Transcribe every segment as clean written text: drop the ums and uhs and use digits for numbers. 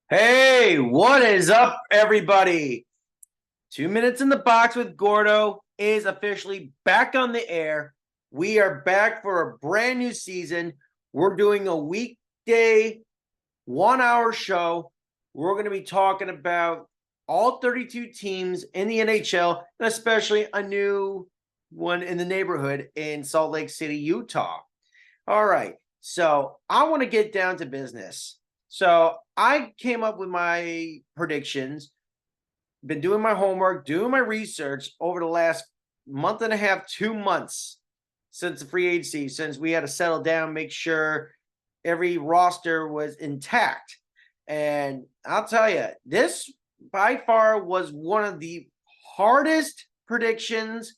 Hey, what is up, everybody? 2 Minutes in the Box with Gordo is officially back on the air. We are back for a brand new season. We're doing a weekday 1 hour show. We're going to be talking about all 32 teams in the NHL, and especially a new one in the neighborhood in Salt Lake City, Utah. All right. So I want to get down to business. So I came up with my predictions, been doing my homework, doing my research over the last month and a half, 2 months since the free agency, since we had to settle down, make sure every roster was intact. And I'll tell you, this by far was one of the hardest predictions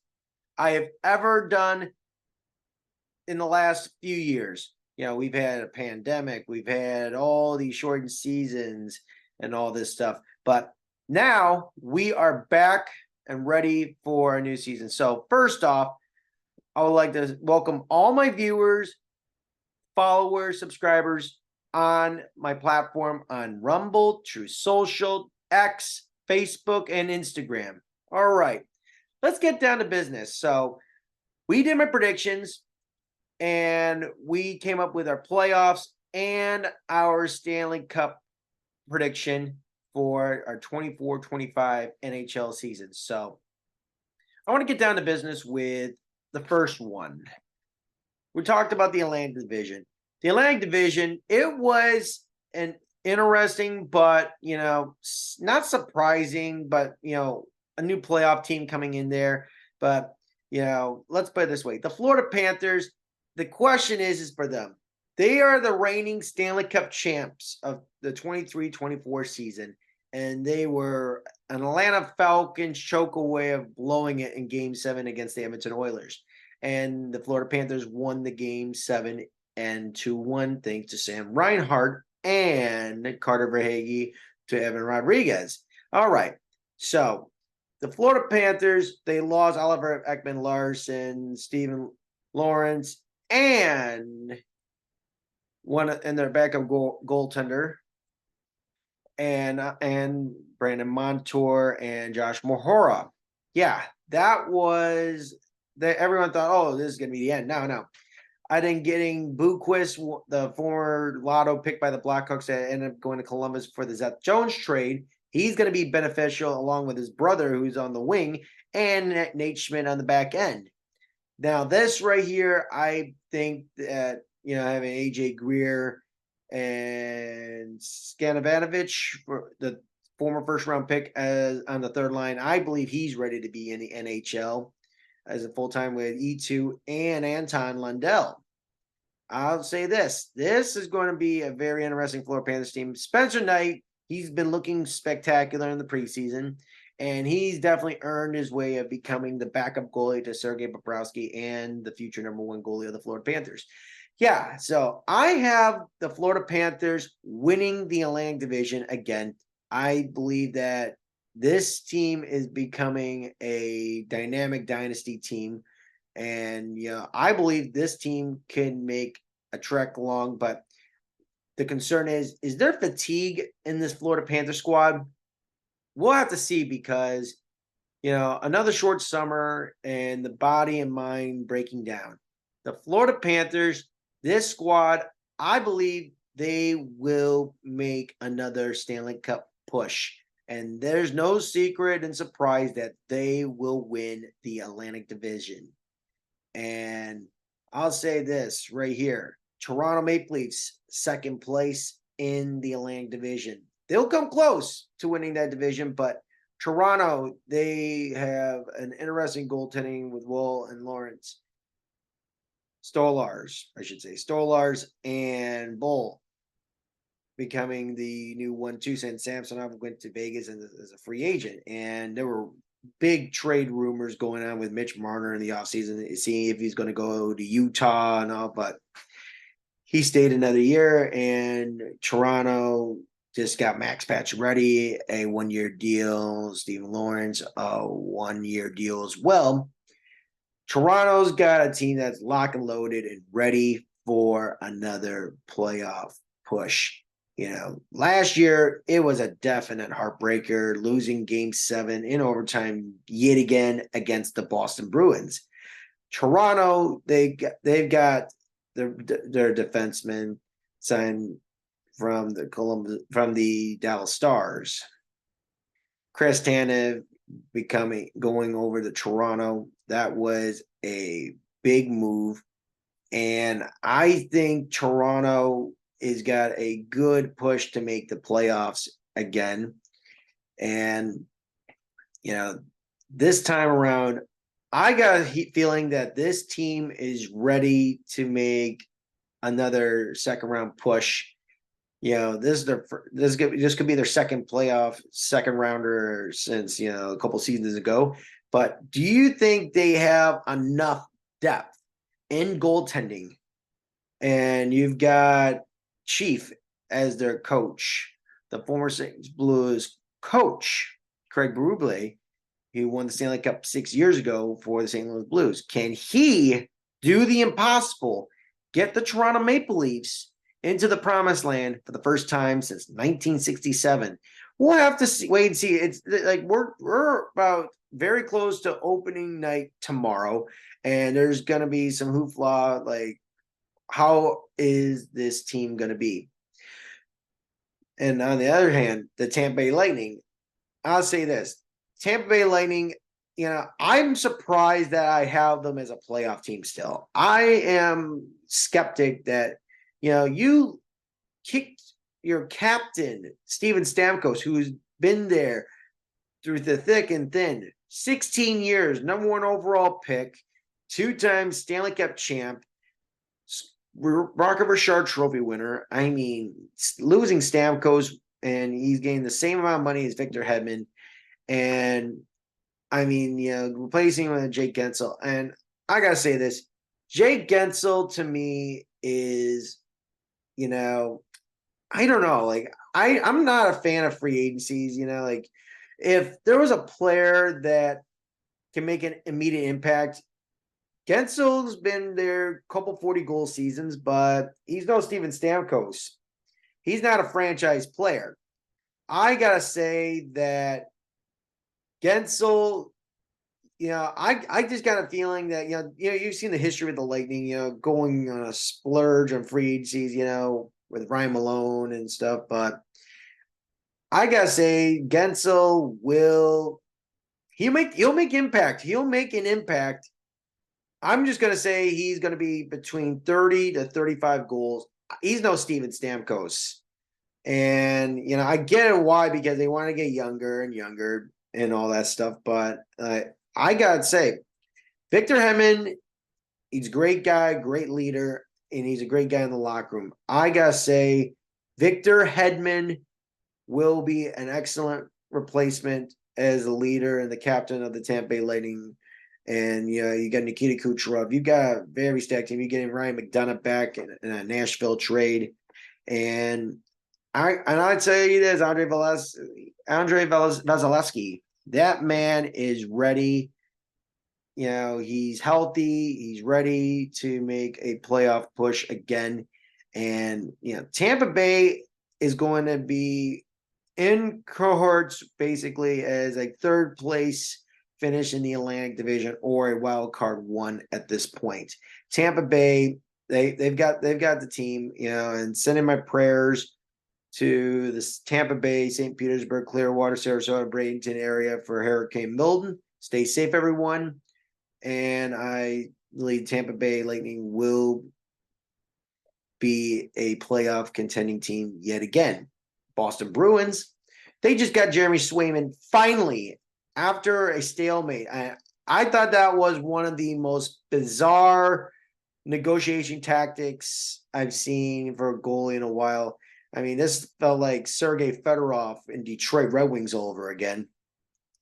I have ever done in the last few years. We've had a pandemic, we've had all these shortened seasons and all this stuff. But now we are back and ready for a new season. So, first off, I would like to welcome all my viewers, followers, subscribers on my platform on Rumble, True Social, X, Facebook, and Instagram. All right, let's get down to business. So, we did my predictions and we came up with our playoffs and our Stanley Cup prediction for our 24-25 NHL season. So I want to get down to business with the first one. We talked about the Atlantic Division. The Atlantic Division, it was an interesting, but, not surprising, but, a new playoff team coming in there. But, let's put it this way. The Florida Panthers, the question is for them. They are the reigning Stanley Cup champs of the 23-24 season, and they were an Atlanta Falcons choke away of blowing it in Game 7 against the Edmonton Oilers. And the Florida Panthers won the Game 7 and 2-1 thanks to Sam Reinhart and Carter Verhaeghe to Evan Rodriguez. All right, so the Florida Panthers, they lost Oliver Ekman-Larsson, Steven Lawrence, and one in their backup goaltender, and Brandon Montour and Josh Mahora. Yeah, that was that. Everyone thought, oh, this is going to be the end. No. I think getting Boqvist, the former lotto pick by the Blackhawks, that ended up going to Columbus for the Seth Jones trade. He's going to be beneficial along with his brother, who's on the wing, and Nate Schmidt on the back end. Now, this right here, I think that, having AJ Greer and Skanavanovich, the former first round pick, as on the third line, I believe he's ready to be in the NHL as a full time with E2 and Anton Lundell. I'll say this is going to be a very interesting Florida Panthers team. Spencer Knight, he's been looking spectacular in the preseason. And he's definitely earned his way of becoming the backup goalie to Sergei Bobrovsky and the future number one goalie of the Florida Panthers. Yeah, so I have the Florida Panthers winning the Atlantic Division again. I believe that this team is becoming a dynamic dynasty team. And, I believe this team can make a trek along. But the concern is there fatigue in this Florida Panther squad? We'll have to see because, another short summer and the body and mind breaking down. The Florida Panthers, this squad, I believe they will make another Stanley Cup push. And there's no secret and surprise that they will win the Atlantic Division. And I'll say this right here. Toronto Maple Leafs, second place in the Atlantic Division. They'll come close to winning that division, but Toronto, they have an interesting goaltending with Woll and Lawrence. Stolars and Bull becoming the new 1-2, since Samsonov went to Vegas as a free agent. And there were big trade rumors going on with Mitch Marner in the offseason, seeing if he's going to go to Utah and all, but he stayed another year, and Toronto just got Max Pacioretty, a 1-year deal. Steven Lawrence, a 1-year deal as well. Toronto's got a team that's lock and loaded and ready for another playoff push. Last year it was a definite heartbreaker, losing Game 7 in overtime yet again against the Boston Bruins. Toronto, they've got their defenseman signed from the Dallas Stars. Chris Tanev going over to Toronto. That was a big move. And I think Toronto has got a good push to make the playoffs again. And, this time around, I got a feeling that this team is ready to make another second round push. This could be their second rounder since a couple seasons ago. But do you think they have enough depth in goaltending? And you've got Chief as their coach, the former St. Louis Blues coach, Craig Berube, who won the Stanley Cup 6 years ago for the St. Louis Blues. Can he do the impossible, get the Toronto Maple Leafs into the promised land for the first time since 1967? We'll have to wait and see. It's like we're about very close to opening night tomorrow, and there's going to be some hoopla, like, how is this team going to be? And on the other hand, the Tampa Bay Lightning, I'll say this. Tampa Bay Lightning, I'm surprised that I have them as a playoff team still. I am skeptic that, you kicked your captain, Steven Stamkos, who's been there through the thick and thin, 16 years, number 1 overall pick, 2-time Stanley Cup champ, Rocket Richard Trophy winner. I mean, losing Stamkos, and he's getting the same amount of money as Victor Hedman. And I mean, replacing him with Jake Guentzel. And I got to say this, Jake Guentzel to me is, I don't know. Like, I'm not a fan of free agencies, like if there was a player that can make an immediate impact, Guentzel's been there a couple 40-goal seasons, but he's no Steven Stamkos. He's not a franchise player. I got to say that Guentzel, I just got a feeling that, you've seen the history with the Lightning, going on a splurge on free agencies, with Ryan Malone and stuff. But I got to say, Guentzel he'll make impact. He'll make an impact. I'm just going to say he's going to be between 30 to 35 goals. He's no Steven Stamkos. And, I get it why, because they want to get younger and younger and all that stuff. But I got to say, Victor Hedman, he's a great guy, great leader, and he's a great guy in the locker room. I got to say, Victor Hedman will be an excellent replacement as a leader and the captain of the Tampa Bay Lightning. And, you got Nikita Kucherov. You got a very stacked team. You're getting Ryan McDonagh back in a Nashville trade. And I'd say it is Andrei Vasilevsky. That man is ready. He's healthy. He's ready to make a playoff push again. And, Tampa Bay is going to be in cohorts basically as a third place finish in the Atlantic Division or a wild card 1 at this point. Tampa Bay, they've got the team, and sending my prayers to the Tampa Bay, St. Petersburg, Clearwater, Sarasota, Bradenton area for Hurricane Milton. Stay safe, everyone. And I believe Tampa Bay Lightning will be a playoff contending team yet again. Boston Bruins, they just got Jeremy Swayman finally after a stalemate. I thought that was one of the most bizarre negotiation tactics I've seen for a goalie in a while. I mean, this felt like Sergei Fedorov in Detroit Red Wings all over again.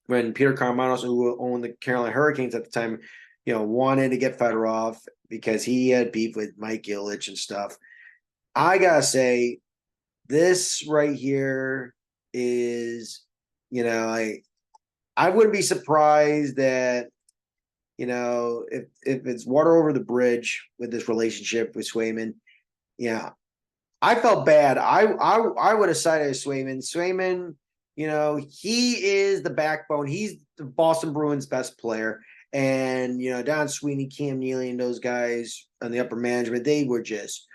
When Peter Karmanos, who owned the Carolina Hurricanes at the time, wanted to get Fedorov because he had beef with Mike Ilitch and stuff. I gotta say, this right here is, I wouldn't be surprised that, if it's water over the bridge with this relationship with Swayman, I felt bad. I would have sided with Swayman. Swayman, he is the backbone. He's the Boston Bruins' best player. And Don Sweeney, Cam Neely, and those guys on the upper management, they were just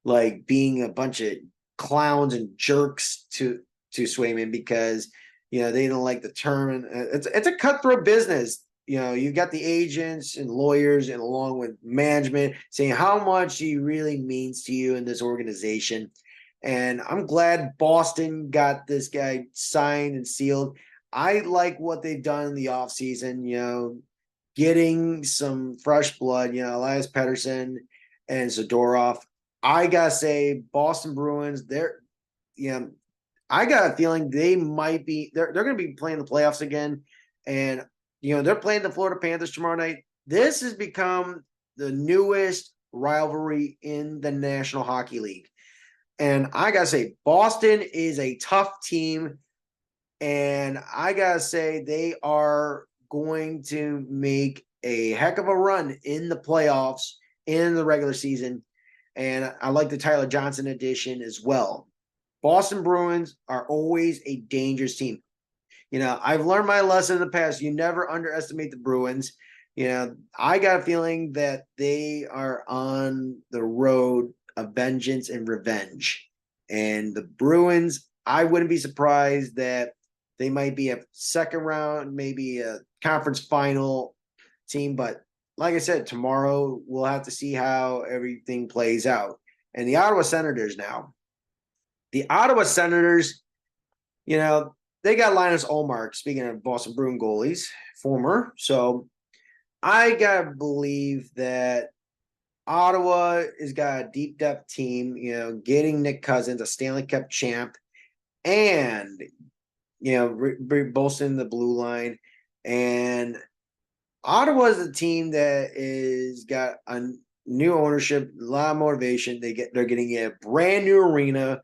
like being a bunch of clowns and jerks to Swayman because they don't like the term. And it's a cutthroat business. You've got the agents and lawyers and along with management saying how much he really means to you in this organization. And I'm glad Boston got this guy signed and sealed. I like what they've done in the offseason, getting some fresh blood, Elias Pettersson and Zadorov. I gotta say, Boston Bruins, I got a feeling they might be they're gonna be playing the playoffs again. And they're playing the Florida Panthers tomorrow night. This has become the newest rivalry in the National Hockey League. And I gotta say, Boston is a tough team. And I gotta say, they are going to make a heck of a run in the playoffs in the regular season. And I like the Tyler Johnson addition as well. Boston Bruins are always a dangerous team. I've learned my lesson in the past. You never underestimate the Bruins. I got a feeling that they are on the road of vengeance and revenge. And the Bruins, I wouldn't be surprised that they might be a second round, maybe a conference final team. But like I said, tomorrow we'll have to see how everything plays out. And the Ottawa Senators now. The Ottawa Senators, they got Linus Ullmark, speaking of Boston Bruin goalies, former. So I got to believe that Ottawa has got a deep depth team, getting Nick Cousins, a Stanley Cup champ, and, bolstering the blue line. And Ottawa is a team that is got a new ownership, a lot of motivation. They're getting a brand new arena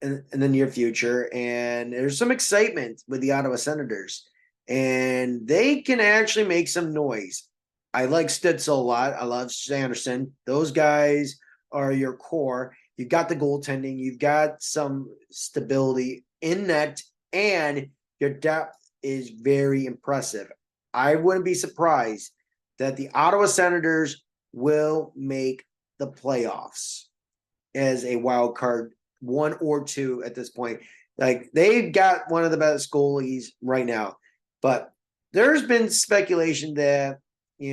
in the near future, and there's some excitement with the Ottawa Senators, and they can actually make some noise. I like Stützle a lot. I love Sanderson. Those guys are your core. You've got the goaltending. You've got some stability in net, and your depth is very impressive. I wouldn't be surprised that the Ottawa Senators will make the playoffs as a wild card, one or two at this point. Like, they've got one of the best goalies right now, but there's been speculation that they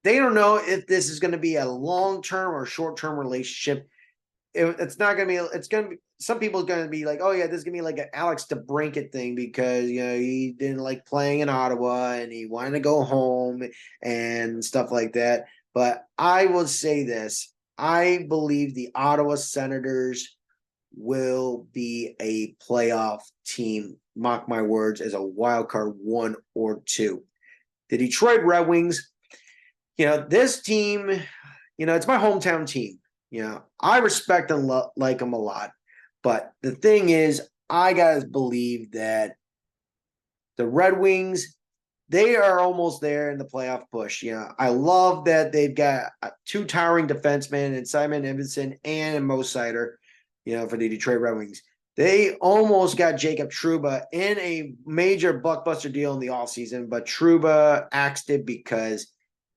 don't know if this is going to be a long-term or short-term relationship. It's not going to be. It's going to be. Some people are going to be like, "Oh yeah, this is going to be like an Alex DeBrincat thing because he didn't like playing in Ottawa and he wanted to go home and stuff like that." But I will say this: I believe the Ottawa Senators will be a playoff team. Mark my words, as a wild card one or two. The Detroit Red Wings, this team, it's my hometown team. I respect and like them a lot. But the thing is, I got to believe that the Red Wings, they are almost there in the playoff push. I love that they've got two towering defensemen in Simon Edmondson and Mo Seider, for the Detroit Red Wings. They almost got Jacob Trouba in a major blockbuster deal in the offseason, but Trouba axed it because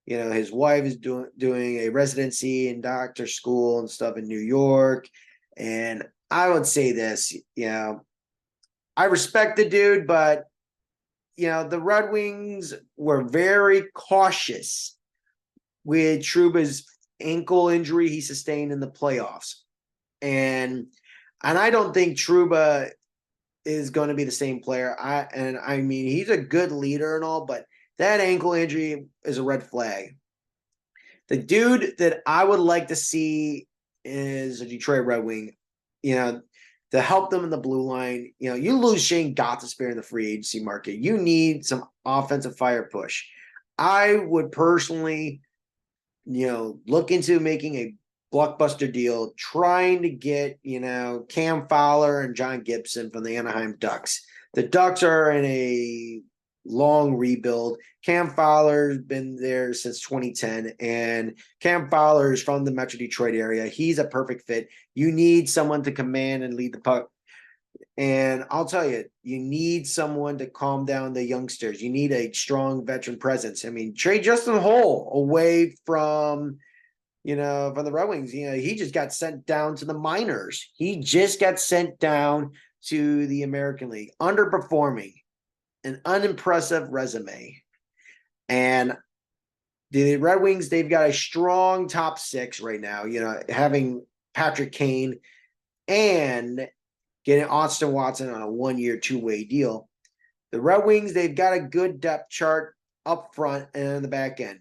his wife is doing a residency in doctor school and stuff in New York. And I would say this, I respect the dude, but the Red Wings were very cautious with Trouba's ankle injury he sustained in the playoffs. And I don't think Trouba is going to be the same player. I mean, he's a good leader and all, but that ankle injury is a red flag. The dude that I would like to see is a Detroit Red Wing, to help them in the blue line. You lose Shane Gostisbehere in the free agency market. You need some offensive fire push. I would personally, look into making a blockbuster deal, trying to get, Cam Fowler and John Gibson from the Anaheim Ducks. The Ducks are in a long rebuild. Cam Fowler's been there since 2010, and Cam Fowler is from the Metro Detroit area. He's a perfect fit. You need someone to command and lead the puck. And I'll tell you, you need someone to calm down the youngsters. You need a strong veteran presence. I mean, trade Justin Holl away from from the Red Wings. He just got sent down to the minors. He just got sent down to the American League, underperforming, an unimpressive resume. And the Red Wings, they've got a strong top six right now, having Patrick Kane and getting Austin Watson on a 1-year, 2-way deal. The Red Wings, they've got a good depth chart up front and on the back end.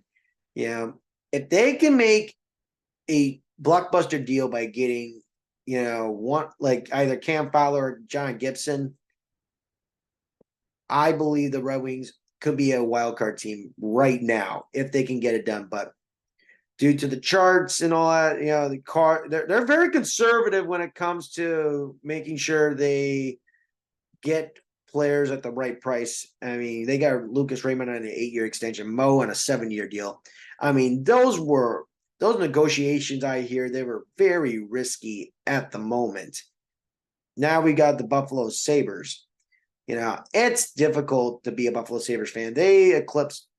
If they can make a blockbuster deal by getting, one like either Cam Fowler or John Gibson, I believe the Red Wings could be a wild card team right now if they can get it done. But due to the charts and all that, they're very conservative when it comes to making sure they get players at the right price. I mean, they got Lucas Raymond on an 8-year extension, Mo on a 7-year deal. I mean, those negotiations, I hear, they were very risky at the moment. Now we got the Buffalo Sabres. It's difficult to be a Buffalo Sabres fan. They've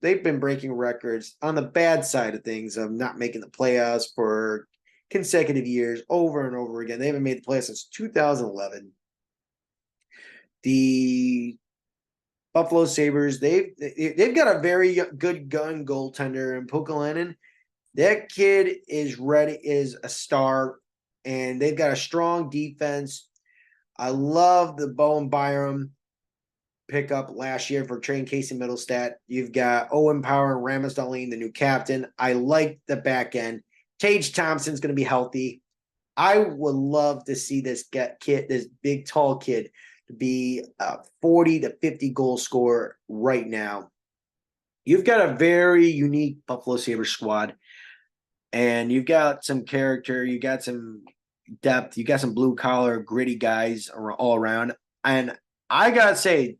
been breaking records on the bad side of things of not making the playoffs for consecutive years over and over again. They haven't made the playoffs since 2011. The Buffalo Sabres, they've got a very good gun goaltender in Pukaleinen. That kid is a star, and they've got a strong defense. I love the Bowen Byram pickup last year for trading Casey Middlestat. You've got Owen Power and Rasmus Dahlin, the new captain. I like the back end. Tage Thompson's going to be healthy. I would love to see this big, tall kid, to be a 40 to 50 goal scorer right now. You've got a very unique Buffalo Sabres squad, and you've got some character. You got some depth. You got some blue-collar, gritty guys all around. And I got to say,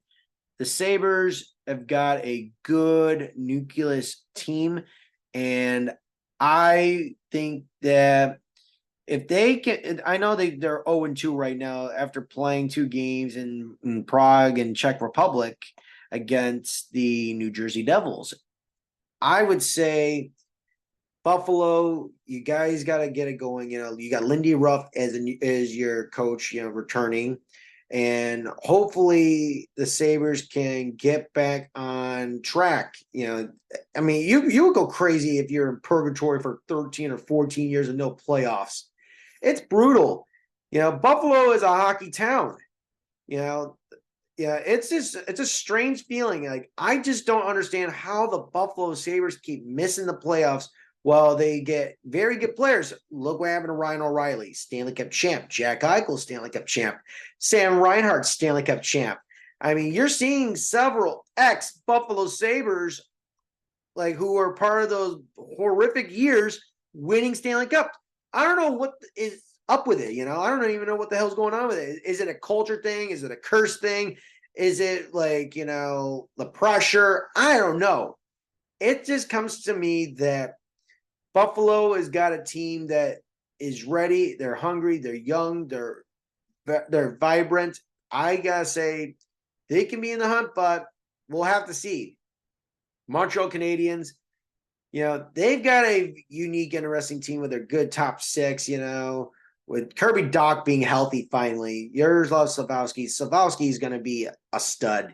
the Sabres have got a good nucleus team, and I think that if they can, I know they're 0-2 right now after playing 2 games in Prague and Czech Republic against the New Jersey Devils. I would say Buffalo, you guys got to get it going. You got Lindy Ruff as your coach, returning. And hopefully the Sabres can get back on track. I mean, you would go crazy if you're in purgatory for 13 or 14 years and no playoffs. It's brutal. Buffalo is a hockey town. It's a strange feeling. Like, I just don't understand how the Buffalo Sabres keep missing the playoffs while they get very good players. Look what happened to Ryan O'Reilly, Stanley Cup champ. Jack Eichel, Stanley Cup champ. Sam Reinhart, Stanley Cup champ. I mean, you're seeing several ex-Buffalo Sabres, like, who are part of those horrific years, winning Stanley Cup. I don't know what is up with it. I don't even know what the hell's going on with it. Is it a culture thing? Is it a curse thing? Is it like, the pressure? I don't know. It just comes to me that Buffalo has got a team that is ready. They're hungry. They're young. They're vibrant. I gotta say, they can be in the hunt, but we'll have to see. Montreal Canadiens, they've got a unique, interesting team with their good top 6. With Kirby Dach being healthy finally. Yaroslav Slafkovsky. Slafkovsky is going to be a stud.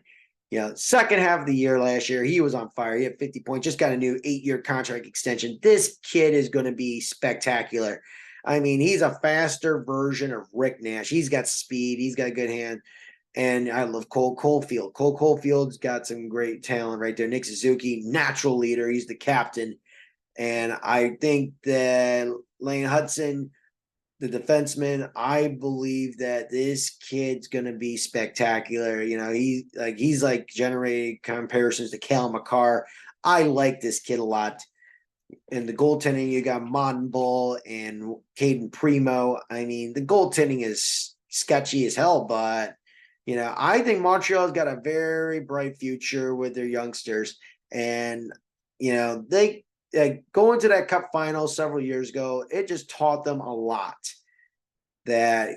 Second half of the year last year, he was on fire. He had 50 points, just got a new 8-year contract extension. This kid is going to be spectacular. I mean, he's a faster version of Rick Nash. He's got speed. He's got a good hand. And I love Cole Caulfield. Cole Caulfield's got some great talent right there. Nick Suzuki, natural leader. He's the captain. And I think that Lane Hudson, the defenseman, I believe that this kid's going to be spectacular. He's like generating comparisons to Cale Makar. I like this kid a lot. In the goaltending, you got Modern Bull and Caden Primo. I mean, the goaltending is sketchy as hell, but I think Montreal's got a very bright future with their youngsters. And, they going to that cup final several years ago, it just taught them a lot that,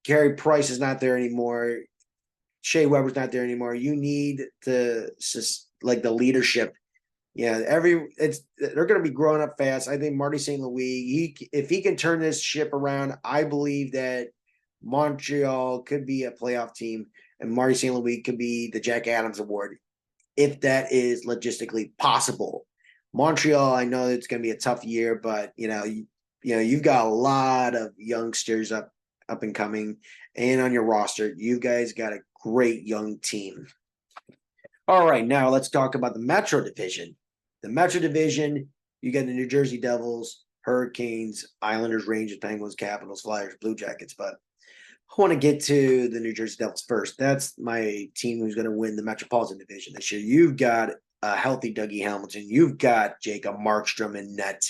Carey Price is not there anymore. Shea Weber's not there anymore. You need to like the leadership. They're going to be growing up fast. I think Marty St. Louis, if he can turn this ship around, I believe that Montreal could be a playoff team, and Marty St. Louis could be the Jack Adams Award if that is logistically possible. Montreal, I know it's going to be a tough year, but you've got a lot of youngsters up and coming, and on your roster, you guys got a great young team. All right, now let's talk about the Metro Division. The Metro Division, you got the New Jersey Devils, Hurricanes, Islanders, Rangers, Penguins, Capitals, Flyers, Blue Jackets, but I want to get to the New Jersey Devils first. That's my team who's going to win the Metropolitan Division this year. You've got a healthy Dougie Hamilton. You've got Jacob Markstrom in net.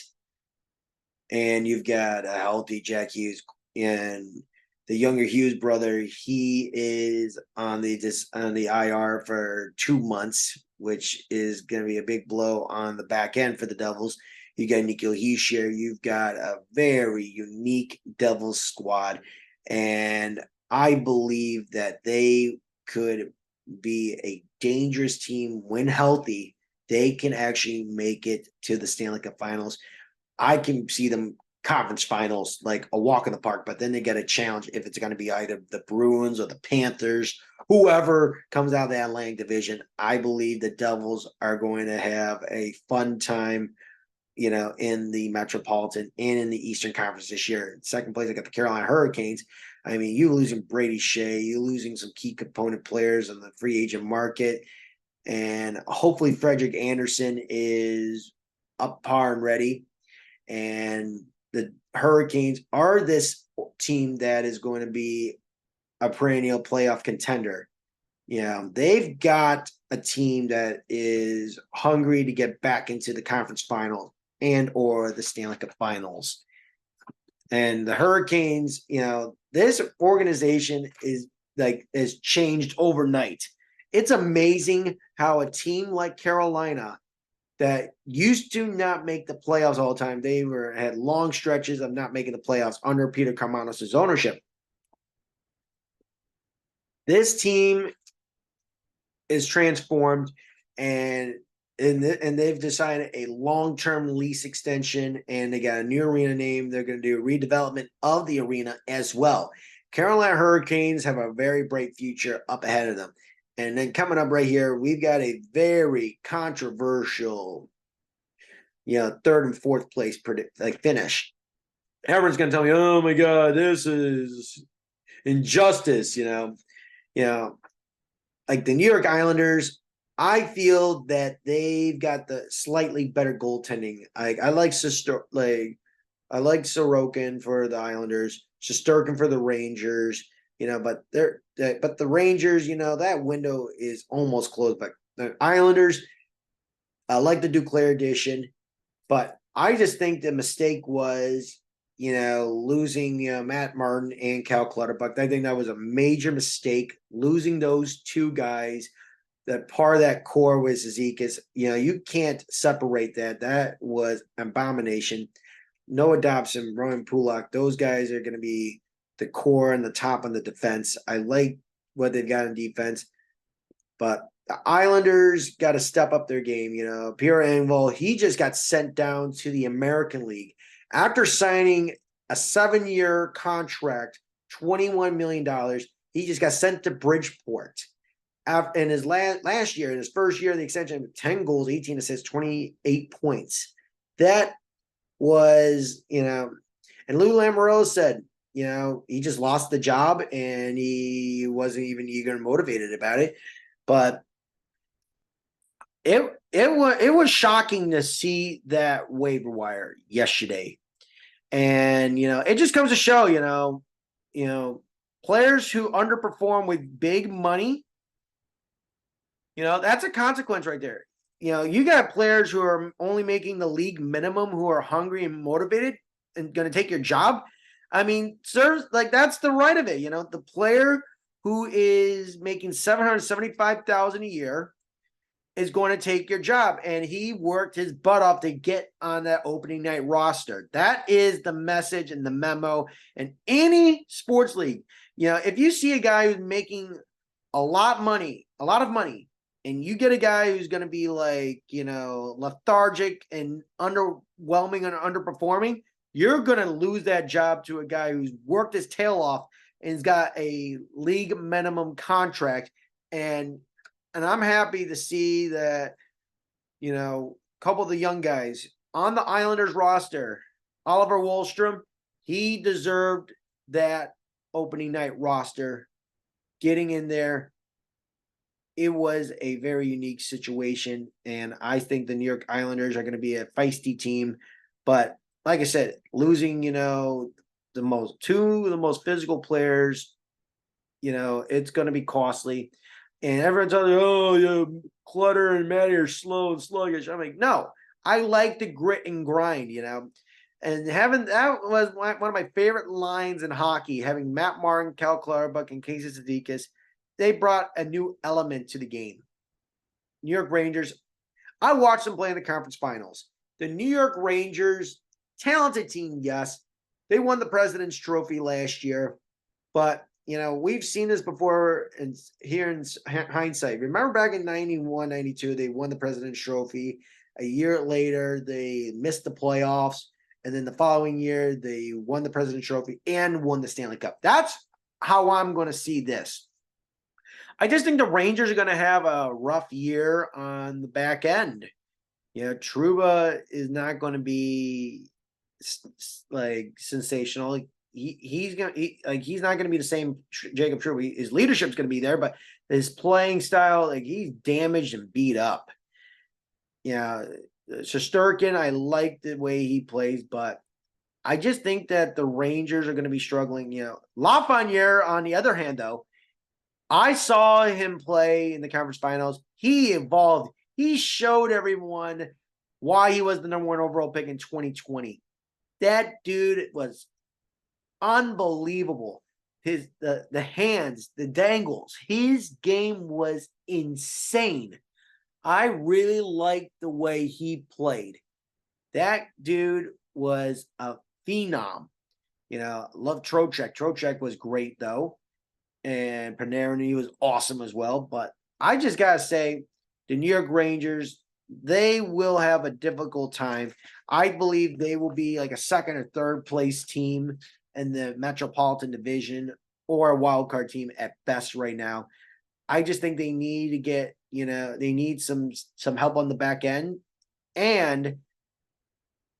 And you've got a healthy Jack Hughes. And the younger Hughes brother, he is on the IR for 2 months, which is going to be a big blow on the back end for the Devils. You got Nikhil Hischier. You've got a very unique Devils squad. And I believe that they could be a dangerous team when healthy. They can actually make it to the Stanley Cup Finals. I can see them conference finals like a walk in the park, but then they get a challenge if it's going to be either the Bruins or the Panthers, whoever comes out of the Atlantic Division. I believe the Devils are going to have a fun time, in the Metropolitan and in the Eastern Conference this year. In second place, I got the Carolina Hurricanes. I mean, you losing Brady Shea, you losing some key component players on the free agent market, and hopefully Frederick Anderson is up par and ready. And the Hurricanes are this team that is going to be a perennial playoff contender. They've got a team that is hungry to get back into the conference final and or the Stanley Cup Finals. And the Hurricanes, this organization has changed overnight. It's amazing how a team like Carolina that used to not make the playoffs all the time, they had long stretches of not making the playoffs under Peter Karmanos' ownership. This team is transformed, and they've decided a long-term lease extension, and they got a new arena name. They're going to do a redevelopment of the arena as well. Carolina Hurricanes have a very bright future up ahead of them. And then coming up right here, we've got a very controversial, third and fourth place finish. Everyone's going to tell me, oh my God, this is injustice, like the New York Islanders. I feel that they've got the slightly better goaltending. I like Sorokin for the Islanders, Shesterkin for the Rangers. But the Rangers, that window is almost closed. But the Islanders, I like the Duclair edition, but I just think the mistake was, losing Matt Martin and Cal Clutterbuck. I think that was a major mistake, losing those two guys. That part of that core was Zizekas. You can't separate that. That was an abomination. Noah Dobson, Roman Pulak, those guys are going to be the core and the top on the defense. I like what they've got in defense, but the Islanders got to step up their game. Pierre Engvall, he just got sent down to the American League after signing a 7-year contract, $21 million. He just got sent to Bridgeport. In his last year, in his first year of the extension, 10 goals, 18 assists, 28 points. That was, and Lou Lamoriello said, he just lost the job and he wasn't even eager and motivated about it. But it was shocking to see that waiver wire yesterday. And, it just comes to show, players who underperform with big money, that's a consequence right there. You got players who are only making the league minimum, who are hungry and motivated and going to take your job. I mean, sir, like that's the right of it. The player who is making $775,000 a year is going to take your job. And he worked his butt off to get on that opening night roster. That is the message and the memo in any sports league. If you see a guy who's making a lot of money, and you get a guy who's going to be like, lethargic and underwhelming and underperforming, you're going to lose that job to a guy who's worked his tail off and has got a league minimum contract. And I'm happy to see that, a couple of the young guys on the Islanders roster, Oliver Wahlstrom, he deserved that opening night roster, getting in there. It was a very unique situation, and I think the New York Islanders are going to be a feisty team. But like I said, losing, two of the most physical players, it's going to be costly. And everyone's telling you, oh, yeah, Clutter and Matty are slow and sluggish. I'm like, no, I like the grit and grind, And having that was one of my favorite lines in hockey, having Matt Martin, Cal Clutterbuck, and Casey Cizikas. They brought a new element to the game. New York Rangers, I watched them play in the conference finals. The New York Rangers, talented team, yes. They won the President's Trophy last year, but we've seen this before here in hindsight. Remember back in 91, 92, they won the President's Trophy. A year later, they missed the playoffs. And then the following year, they won the President's Trophy and won the Stanley Cup. That's how I'm going to see this. I just think the Rangers are going to have a rough year on the back end. Trouba is not going to be like sensational. He's not going to be the same Jacob Trouba. His leadership's going to be there, but his playing style, he's damaged and beat up. Shesterkin, I like the way he plays, but I just think that the Rangers are going to be struggling. Lafreniere, on the other hand, though, I saw him play in the conference finals. He evolved. He showed everyone why he was the number 1 overall pick in 2020. That dude was unbelievable. The hands, the dangles, his game was insane. I really liked the way he played. That dude was a phenom. Love Trocheck. Trocheck was great, though. And Panarin was awesome as well. But I just got to say, the New York Rangers, they will have a difficult time. I believe they will be like a second or third place team in the Metropolitan Division or a wild card team at best right now. I just think they need to get, they need some help on the back end. And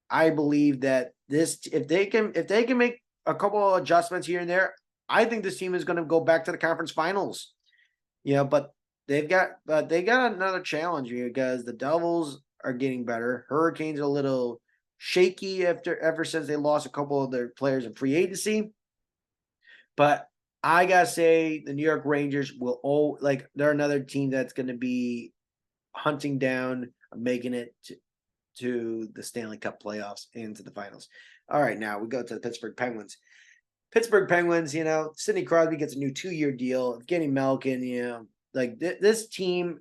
I believe that if they can make a couple of adjustments here and there, I think this team is going to go back to the conference finals. But they got another challenge because the Devils are getting better. Hurricanes are a little shaky ever since they lost a couple of their players in free agency. But I gotta say, the New York Rangers they're another team that's going to be hunting down, making it to the Stanley Cup playoffs and to the finals. All right, now we go to the Pittsburgh Penguins. Pittsburgh Penguins, Sidney Crosby gets a new 2-year deal. Evgeny Malkin, this team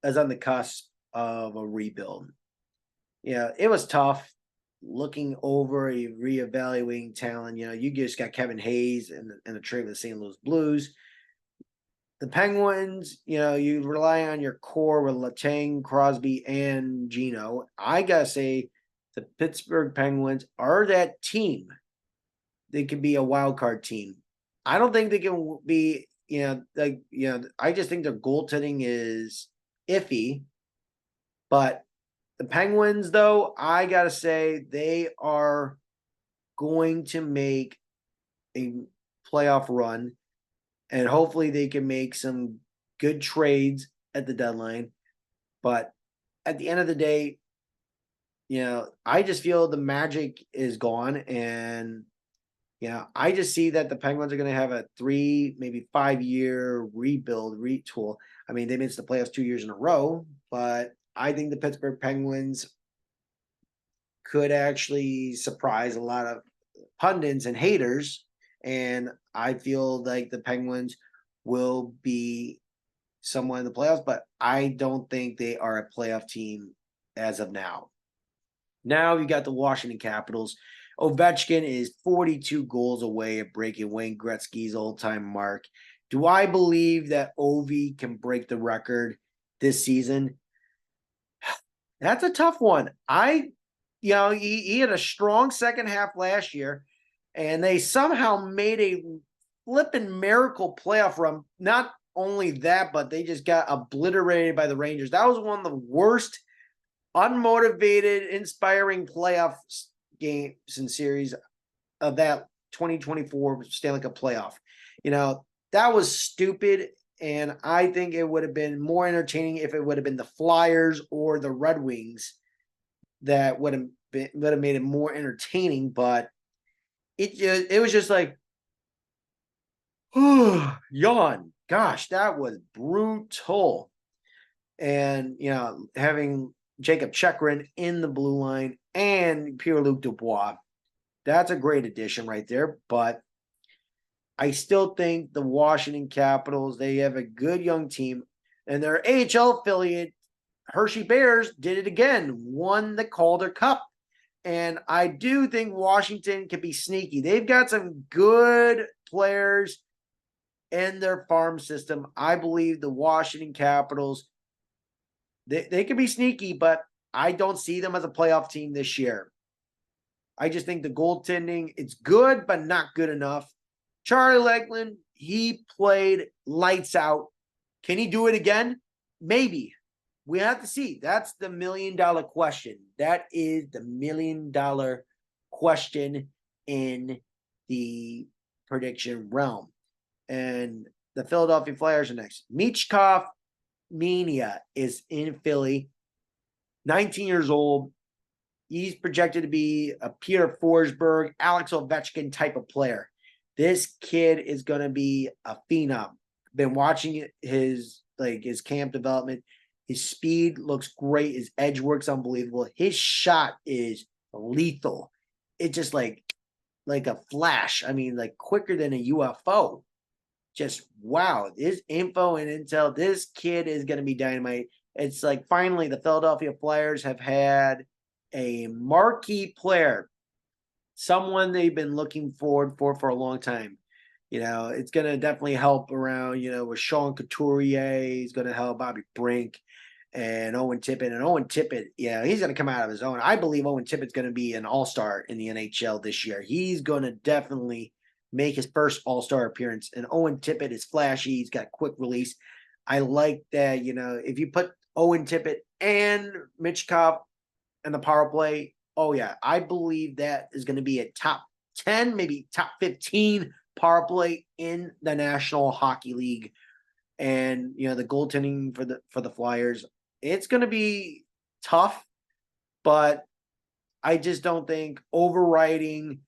is on the cusp of a rebuild. It was tough looking over, reevaluating talent. You just got Kevin Hayes and the trade with the St. Louis Blues. The Penguins, you rely on your core with Letang, Crosby, and Gino. I got to say, the Pittsburgh Penguins are that team. They can be a wild card team. I don't think they can be, I just think their goaltending is iffy. But the Penguins, though, I got to say, they are going to make a playoff run. And hopefully they can make some good trades at the deadline. But at the end of the day, I just feel the magic is gone. And I just see that the Penguins are going to have a 3, maybe 5-year rebuild, retool. I mean, they missed the playoffs 2 years in a row, but I think the Pittsburgh Penguins could actually surprise a lot of pundits and haters and I feel like the Penguins will be somewhat in the playoffs, but I don't think they are a playoff team as of now. Now you got the Washington Capitals. Ovechkin is 42 goals away of breaking Wayne Gretzky's all-time mark. Do I believe that Ovi can break the record this season? That's a tough one. He had a strong second half last year, and they somehow made a flippin' miracle playoff run. Not only that, but they just got obliterated by the Rangers. That was one of the worst unmotivated, inspiring playoff games and series of that 2024 Stanley Cup playoff. That was stupid. And I think it would have been more entertaining if it would have been the Flyers or the Red Wings that would have made it more entertaining. But it was just like, yawn. Gosh, that was brutal. And having Jacob Chekrin in the blue line and Pierre-Luc Dubois, that's a great addition right there. But I still think the Washington Capitals, they have a good young team, and their AHL affiliate, Hershey Bears, did it again, won the Calder Cup. And I do think Washington can be sneaky. They've got some good players in their farm system. I believe the Washington Capitals, they can be sneaky, but I don't see them as a playoff team this year. I just think the goaltending, it's good, but not good enough. Charlie Lehkonen, he played lights out. Can he do it again? Maybe. We have to see. That's the $1 million question. That is the $1 million question in the prediction realm. And the Philadelphia Flyers are next. Michkov Mania is in Philly, 19 years old. He's projected to be a Peter Forsberg, Alex Ovechkin type of player. This kid is going to be a phenom. Been watching his camp development. His speed looks great. His edge work's unbelievable. His shot is lethal. It's just like a flash. I mean, like quicker than a UFO. Just wow. This info and intel, this kid is going to be dynamite. It's like finally the Philadelphia Flyers have had a marquee player, someone they've been looking forward for a long time. It's going to definitely help around, with Sean Couturier. He's going to help Bobby Brink and Owen Tippett. And Owen Tippett, he's going to come out of his own. I believe Owen Tippett's going to be an all-star in the NHL this year. He's going to definitely make his first all-star appearance. And Owen Tippett is flashy. He's got quick release. I like that, if you put Owen Tippett and Michkov in the power play, oh yeah, I believe that is going to be a top 10, maybe top 15 power play in the National Hockey League. And the goaltending for the Flyers, it's going to be tough, but I just don't think overriding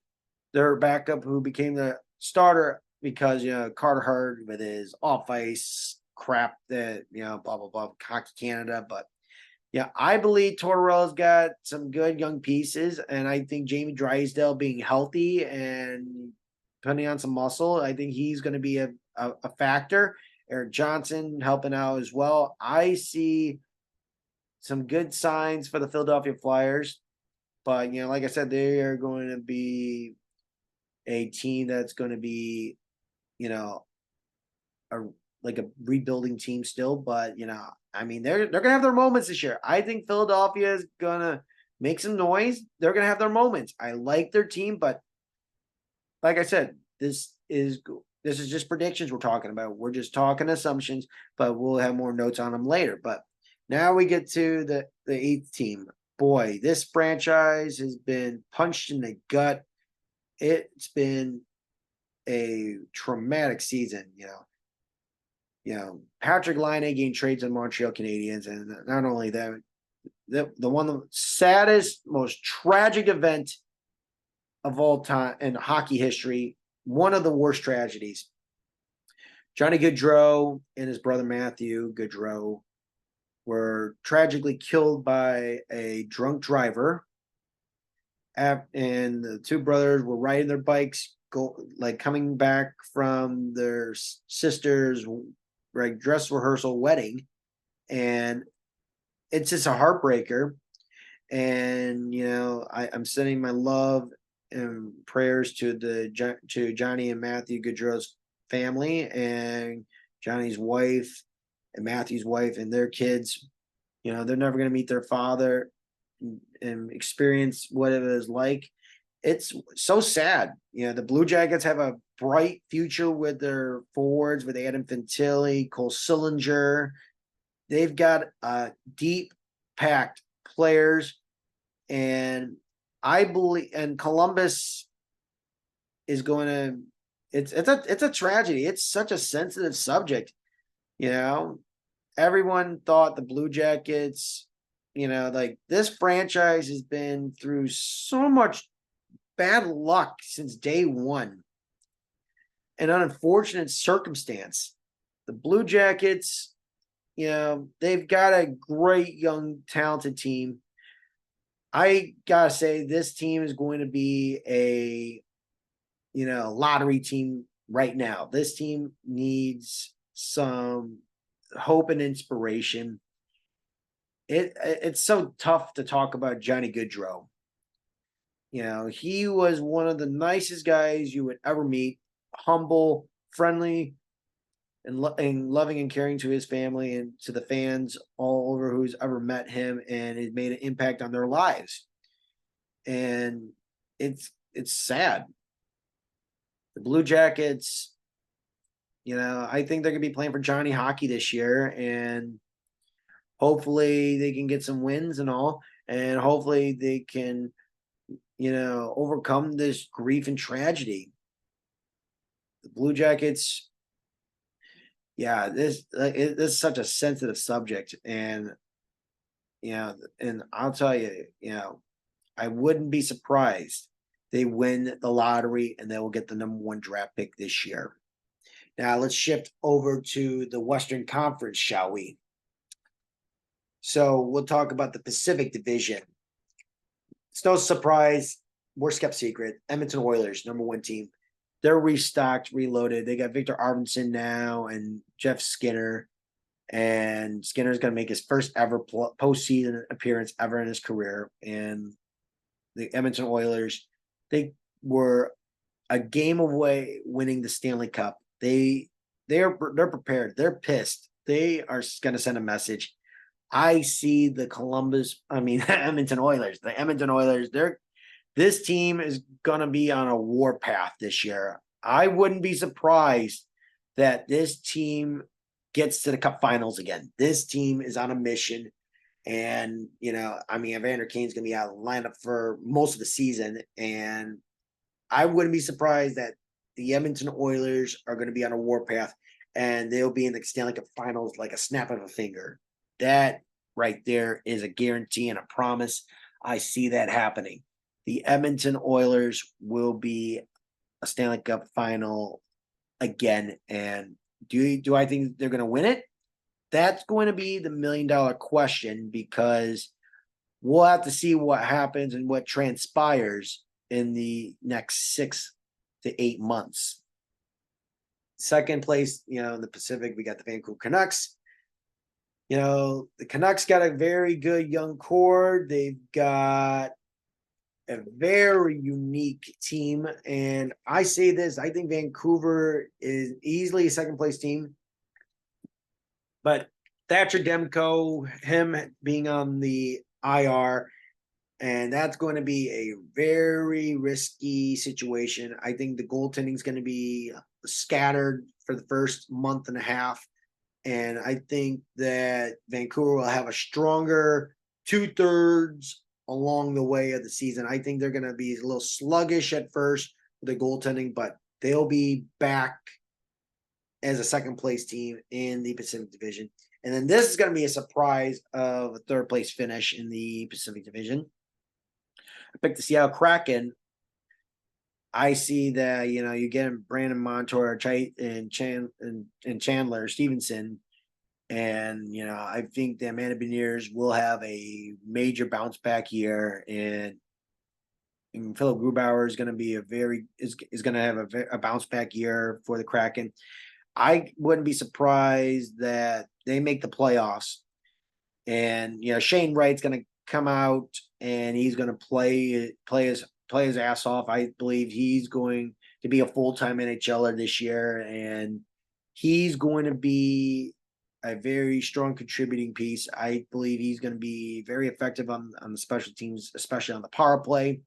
their backup who became the starter because Carter Hart with his off ice crap that blah blah blah Hockey Canada. But I believe Tortorella's got some good young pieces, and I think Jamie Drysdale being healthy and putting on some muscle, I think he's going to be a factor. Eric Johnson helping out as well. I see some good signs for the Philadelphia Flyers, but like I said, they are going to be a team that's going to be, like a rebuilding team still. But I mean, they're gonna have their moments this year. I think Philadelphia is gonna make some noise. They're gonna have their moments. I like their team, but like I said, this is just predictions we're talking about. We're just talking assumptions, but we'll have more notes on them later. But now we get to the 8th team. Boy, this franchise has been punched in the gut. It's been a traumatic season, Patrick Laine gained trades in Montreal Canadiens, and not only that, the saddest, most tragic event of all time in hockey history, one of the worst tragedies. Johnny Gaudreau and his brother Matthew Gaudreau were tragically killed by a drunk driver, and the two brothers were riding their bikes coming back from their sister's dress rehearsal wedding, and it's just a heartbreaker. And I'm sending my love and prayers to Johnny and Matthew Gaudreau's family, and Johnny's wife and Matthew's wife and their kids. They're never going to meet their father and experience what it is like. It's so sad. The Blue Jackets have a bright future with their forwards, with Adam Fantilli, Cole Sillinger. They've got deep packed players, and I believe, and Columbus is going to. It's a tragedy. It's such a sensitive subject. Everyone thought the Blue Jackets, this franchise has been through so much bad luck since day one. An unfortunate circumstance. The Blue Jackets, they've got a great young, talented team. I gotta say, this team is going to be a, lottery team right now. This team needs some hope and inspiration. It's so tough to talk about Johnny Gaudreau. He was one of the nicest guys you would ever meet, humble, friendly, and loving and caring to his family and to the fans all over who's ever met him, and it made an impact on their lives. And it's sad. The Blue Jackets, I think they're going to be playing for Johnny Hockey this year, and hopefully they can get some wins and all, and hopefully they can, overcome this grief and tragedy. The Blue Jackets, this is such a sensitive subject, and and I'll tell you, I wouldn't be surprised they win the lottery and they will get the #1 draft pick this year. Now let's shift over to the Western Conference, shall we? So we'll talk about the Pacific Division. It's no surprise, worst kept secret, Edmonton Oilers, #1 team. They're restocked, reloaded. They got Victor Arvidsson now and Jeff Skinner. And Skinner's going to make his first ever postseason appearance ever in his career. And the Edmonton Oilers, they were a game away winning the Stanley Cup. They're prepared. They're pissed. They are going to send a message. I see the Edmonton Oilers. The Edmonton Oilers, this team is going to be on a war path this year. I wouldn't be surprised that this team gets to the Cup Finals again. This team is on a mission. And, Evander Kane's going to be out of the lineup for most of the season. And I wouldn't be surprised that the Edmonton Oilers are going to be on a war path and they'll be in the Stanley Cup Finals like a snap of a finger. That right there is a guarantee and a promise. I see that happening. The Edmonton Oilers will be a Stanley Cup final again. And do I think they're going to win it? That's going to be the $1 million question, because we'll have to see what happens and what transpires in the next 6 to 8 months. Second place, in the Pacific, we got the Vancouver Canucks. The Canucks got a very good young core. They've got a very unique team. And I say this, I think Vancouver is easily a second place team. But Thatcher Demko, him being on the IR, and that's going to be a very risky situation. I think the goaltending is going to be scattered for the first month and a half. And I think that Vancouver will have a stronger 2/3 along the way of the season. I think they're going to be a little sluggish at first with the goaltending, but they'll be back as a second place team in the Pacific Division. And then this is going to be a surprise of a third place finish in the Pacific Division. I picked the Seattle Kraken. I see that, you get Brandon Montour and Chandler Stevenson. And, I think the Amanda Beniers will have a major bounce back year. And And Philip Grubauer is going to be is going to have a bounce back year for the Kraken. I wouldn't be surprised that they make the playoffs, and Shane Wright's going to come out and he's going to play his ass off. I believe he's going to be a full-time NHLer this year, and he's going to be a very strong contributing piece. I believe he's going to be very effective on the special teams, especially on the power play.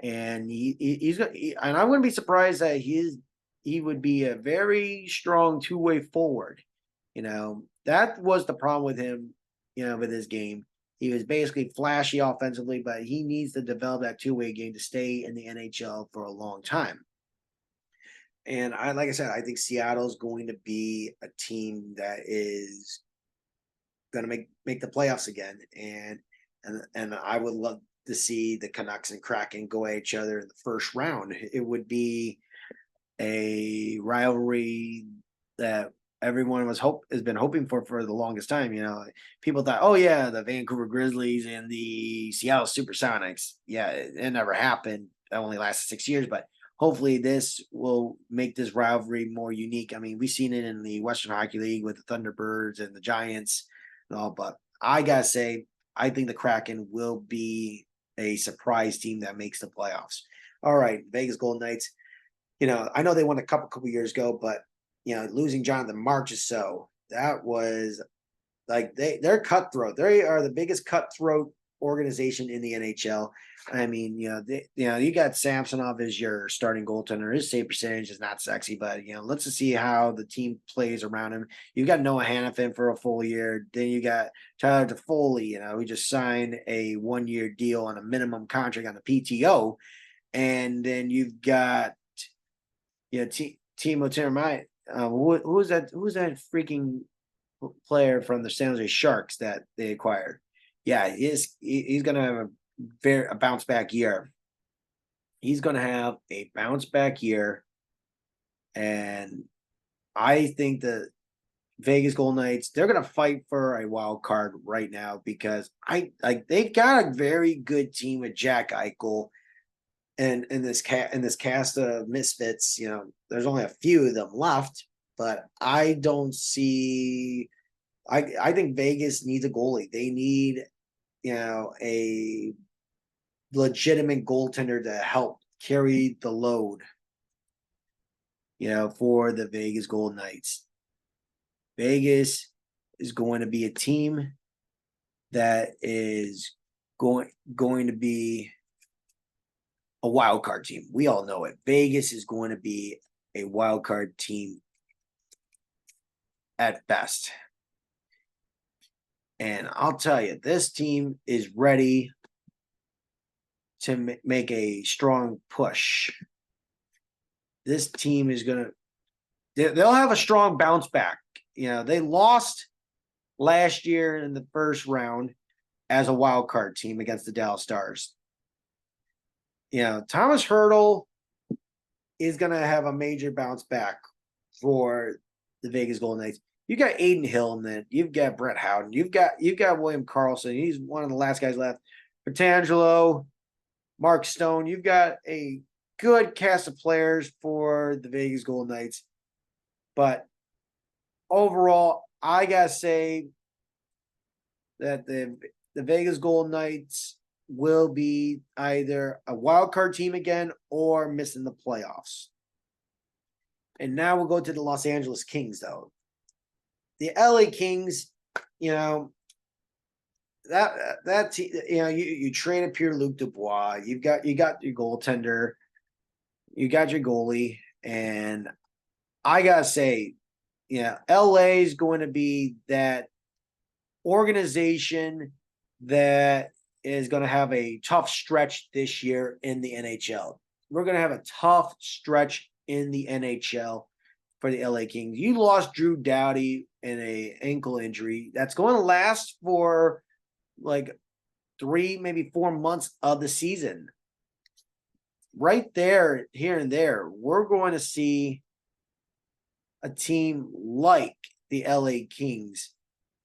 And and I wouldn't be surprised that he would be a very strong two-way forward. That was the problem with him, with his game. He was basically flashy offensively, but he needs to develop that two-way game to stay in the NHL for a long time. And like I said, I think Seattle's going to be a team that is going to make the playoffs again. And I would love to see the Canucks and Kraken go at each other in the first round. It would be a rivalry that everyone has been hoping for the longest time. People thought, oh yeah, the Vancouver Grizzlies and the Seattle Supersonics. Yeah, it never happened. That only lasted 6 years, but hopefully this will make this rivalry more unique. I mean, we've seen it in the Western Hockey League with the Thunderbirds and the Giants and all, but I gotta say, I think the Kraken will be a surprise team that makes the playoffs. All right, Vegas Golden Knights. I know they won a couple years ago, but losing Jonathan Marchessault, that was like they're cutthroat. They are the biggest cutthroat organization in the NHL. I mean, you got Samsonov as your starting goaltender. His save percentage is not sexy, but let's just see how the team plays around him. You got Noah Hanifin for a full year. Then you got Tyler Toffoli, who just signed a 1-year deal on a minimum contract on the PTO, and then you've got Timo Timmermeyer. Who's that freaking player from the San Jose Sharks that they acquired? Yeah, he's going to have a bounce back year. He's going to have a bounce back year, and I think the Vegas Golden Knights, they're going to fight for a wild card right now because they've got a very good team with Jack Eichel. And in this cast of misfits, there's only a few of them left, but I don't see. I think Vegas needs a goalie. They need, a legitimate goaltender to help carry the load, for the Vegas Golden Knights. Vegas is going to be a team that is going to be a wild card team. We all know it. Vegas is going to be a wild card team at best. And I'll tell you, this team is ready to make a strong push. This team is going to, they'll have a strong bounce back. They lost last year in the first round as a wild card team against the Dallas Stars. Thomas Hertl is going to have a major bounce back for the Vegas Golden Knights. You got Aiden Hill, and then you've got Brett Howden. You've got William Karlsson. He's one of the last guys left. Petrangelo, Mark Stone. You've got a good cast of players for the Vegas Golden Knights. But overall, I gotta say that the Vegas Golden Knights will be either a wild card team again or missing the playoffs. And now we'll go to the Los Angeles Kings, though. The LA Kings, you traded Pierre-Luc Dubois. You got your goaltender, you got your goalie, and I gotta say, LA is going to be that organization that is going to have a tough stretch this year in the NHL. We're going to have a tough stretch in the NHL for the LA Kings. You lost Drew Doughty in an ankle injury that's going to last for like 3, maybe 4 months of the season. Right there, here and there, we're going to see a team like the LA Kings,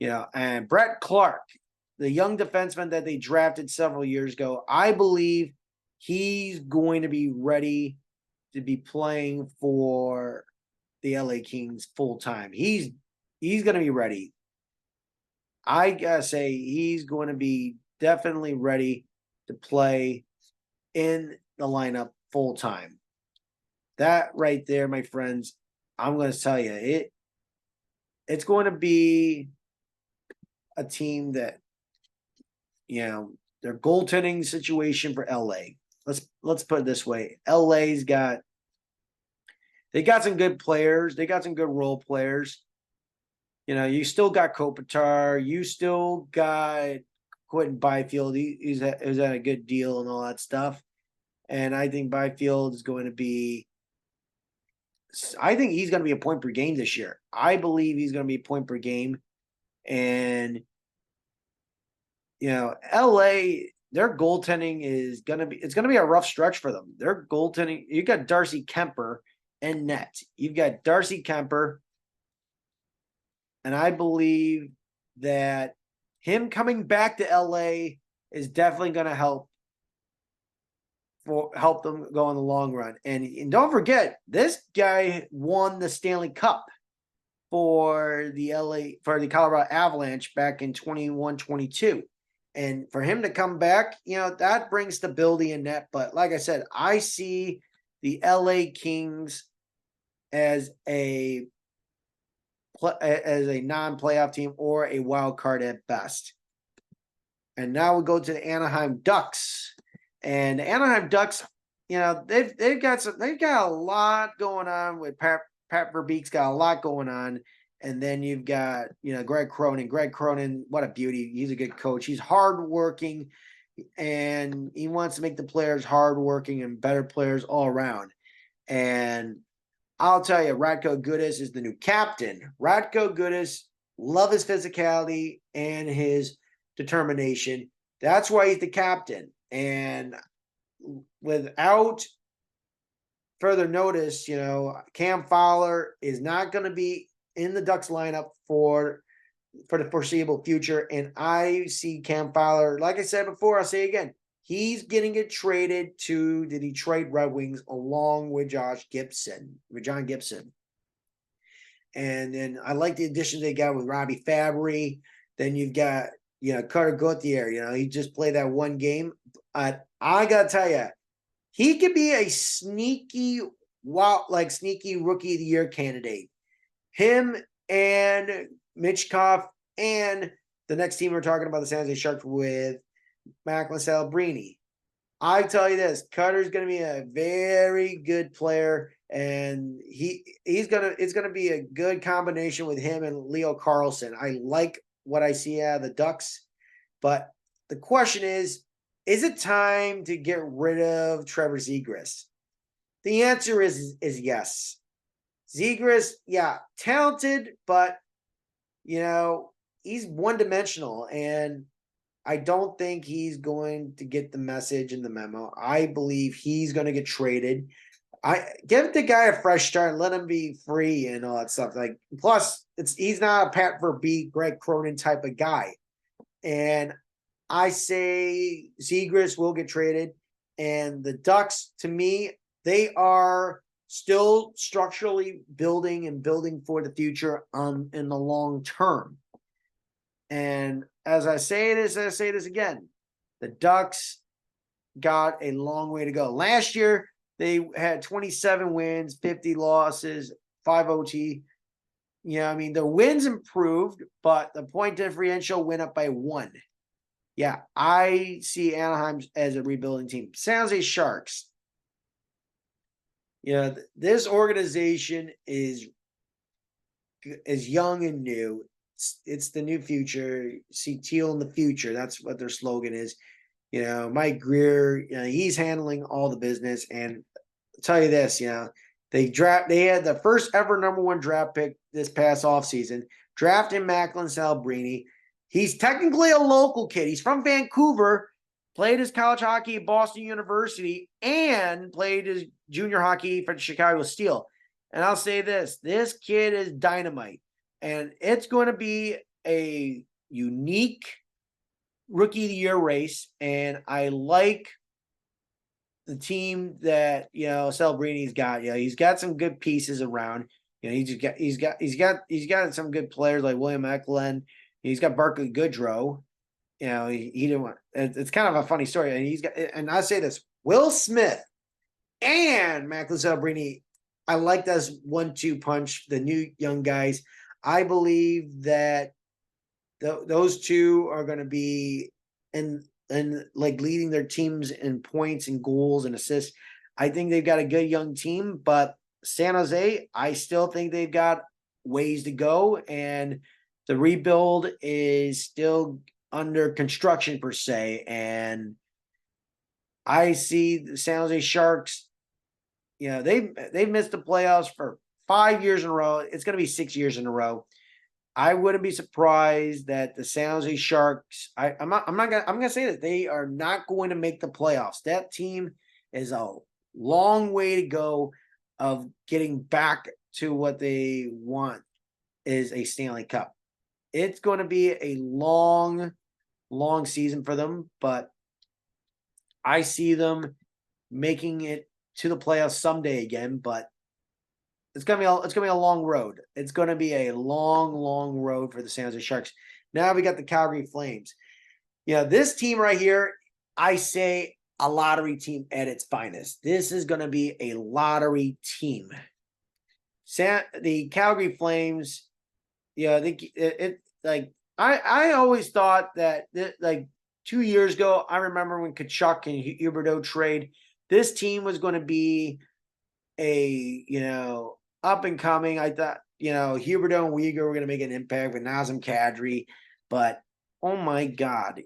and Brett Clark, the young defenseman that they drafted several years ago. I believe he's going to be ready to be playing for the LA Kings full time. He's going to be ready. I gotta say he's going to be definitely ready to play in the lineup full time. That right there, my friends, I'm going to tell you, it's going to be a team that, their goaltending situation for LA. Let's put it this way. LA's got some good players. They got some good role players. You still got Kopitar. You still got Quentin Byfield. He's at a good deal and all that stuff. And I think Byfield is going to be I think he's going to be a point per game this year. I believe he's going to be a point per game. And, LA, their goaltending it's going to be a rough stretch for them. Their goaltending, you got Darcy Kemper in net. You've got Darcy Kemper. And I believe that him coming back to LA is definitely going to help them go in the long run. And don't forget, this guy won the Stanley Cup for the Colorado Avalanche back in 21-22. And for him to come back, that brings stability in net. But like I said, I see the LA Kings as a non-playoff team or a wild card at best. And now we go to the Anaheim Ducks. And the Anaheim Ducks, they've got a lot going on with Pat Verbeek's got a lot going on. And then you've got, Greg Cronin. Greg Cronin, what a beauty. He's a good coach. He's hardworking, and he wants to make the players hardworking and better players all around. And I'll tell you, Radko Gudas is the new captain. Radko Gudas, love his physicality and his determination. That's why he's the captain. And without further notice, Cam Fowler is not going to be in the Ducks lineup for the foreseeable future. And I see Cam Fowler, like I said before, I'll say again, he's going to get traded to the Detroit Red Wings along with John Gibson. And then I like the additions they got with Robbie Fabry. Then you've got, Carter Gauthier. He just played that one game. I got to tell you, he could be a sneaky rookie of the year candidate. Him and Michkov and the next team we're talking about, the San Jose Sharks, with Macklin Celebrini. I tell you this, Carter's going to be a very good player, and it's going to be a good combination with him and Leo Carlsson. I like what I see out of the Ducks, but the question is it time to get rid of Trevor Zegras? The answer is yes. Zegras, yeah, talented, but, he's one-dimensional, and I don't think he's going to get the message and the memo. I believe he's going to get traded. Give the guy a fresh start and let him be free and all that stuff. Plus, he's not a Pat Verbeek, Greg Cronin type of guy. And I say Zegras will get traded. And the Ducks, to me, they are still structurally building for the future in the long term. And as I say this again, the Ducks got a long way to go. Last year, they had 27 wins, 50 losses, 5 OT. The wins improved, but the point differential went up by 1. Yeah, I see Anaheim as a rebuilding team. San Jose Sharks. This organization is young and new. It's the new future. See Teal in the future. That's what their slogan is. Mike Grier, he's handling all the business. And I'll tell you this, they had the first ever number 1 draft pick this past offseason, drafting Macklin Celebrini. He's technically a local kid. He's from Vancouver, played his college hockey at Boston University, and played his junior hockey for the Chicago Steel. And I'll say this kid is dynamite. And it's going to be a unique rookie of the year race. And I like the team that Celebrini has got. He's got some good pieces around. He's got some good players like William Eklund. He's got Barclay Goodrow. He didn't want. It's kind of a funny story, and I say this: Will Smith and Macklin Celebrini. I like this 1-2 punch. The new young guys. I believe that those two are going to be and like leading their teams in points and goals and assists. I think they've got a good young team, but San Jose, I still think they've got ways to go, and the rebuild is still under construction per se. And I see the San Jose Sharks. They've missed the playoffs for 5 years in a row. It's going to be 6 years in a row. I wouldn't be surprised that the San Jose Sharks. I'm gonna say that they are not going to make the playoffs. That team is a long way to go of getting back to what they want is a Stanley Cup. It's going to be a long, long season for them, but I see them making it to the playoffs someday again. But it's gonna be a long road. It's gonna be a long, long road for the San Jose Sharks. Now we got the Calgary Flames. This team right here, I say a lottery team at its finest. This is gonna be a lottery team. The Calgary Flames, I always thought that like 2 years ago, I remember when Tkachuk and Huberdeau trade, this team was going to be a up and coming. I thought Huberdeau and Weegar were going to make an impact with Nazem Kadri, but oh my God,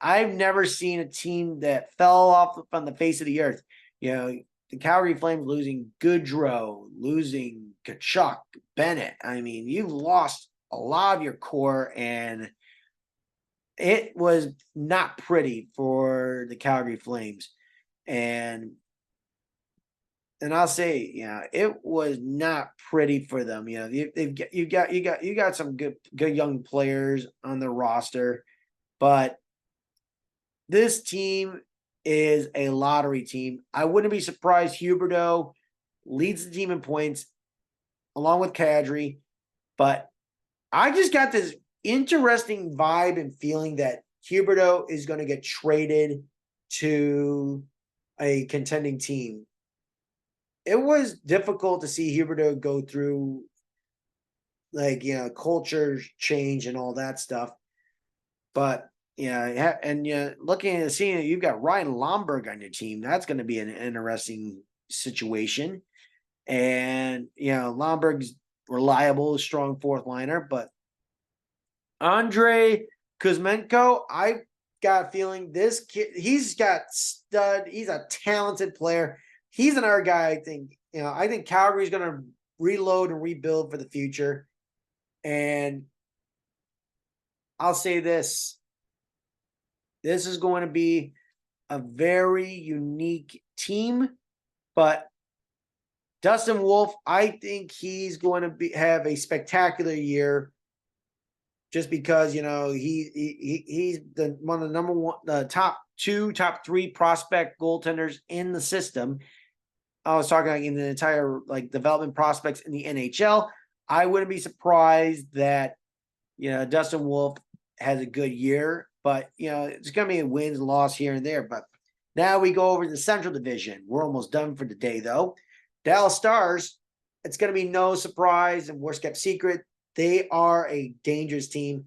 I've never seen a team that fell off on the face of the earth. The Calgary Flames losing Goodrow, losing Tkachuk, Bennett. I mean, you've lost a lot of your core, and it was not pretty for the Calgary Flames. And I'll say, it was not pretty for them. You got some good young players on the roster, but this team is a lottery team. I wouldn't be surprised Huberdeau leads the team in points along with Kadri, but I just got this interesting vibe and feeling that Huberdeau is going to get traded to a contending team. It was difficult to see Huberdeau go through culture change and all that stuff. But looking at seeing you've got Ryan Lomberg on your team, that's going to be an interesting situation. And Lomberg's reliable, strong fourth liner, but Andrei Kuzmenko, I got a feeling this kid, he's a talented player. He's another guy. I think Calgary's going to reload and rebuild for the future. And I'll say this is going to be a very unique team, but Dustin Wolf, I think he's going to have a spectacular year just because, he's one of the number one, the top 3 prospect goaltenders in the system. I was talking in the entire development prospects in the NHL. I wouldn't be surprised that Dustin Wolf has a good year, but it's going to be a wins and loss here and there. But now we go over to the Central Division. We're almost done for the day, though. Dallas Stars. It's going to be no surprise and worst kept secret. They are a dangerous team.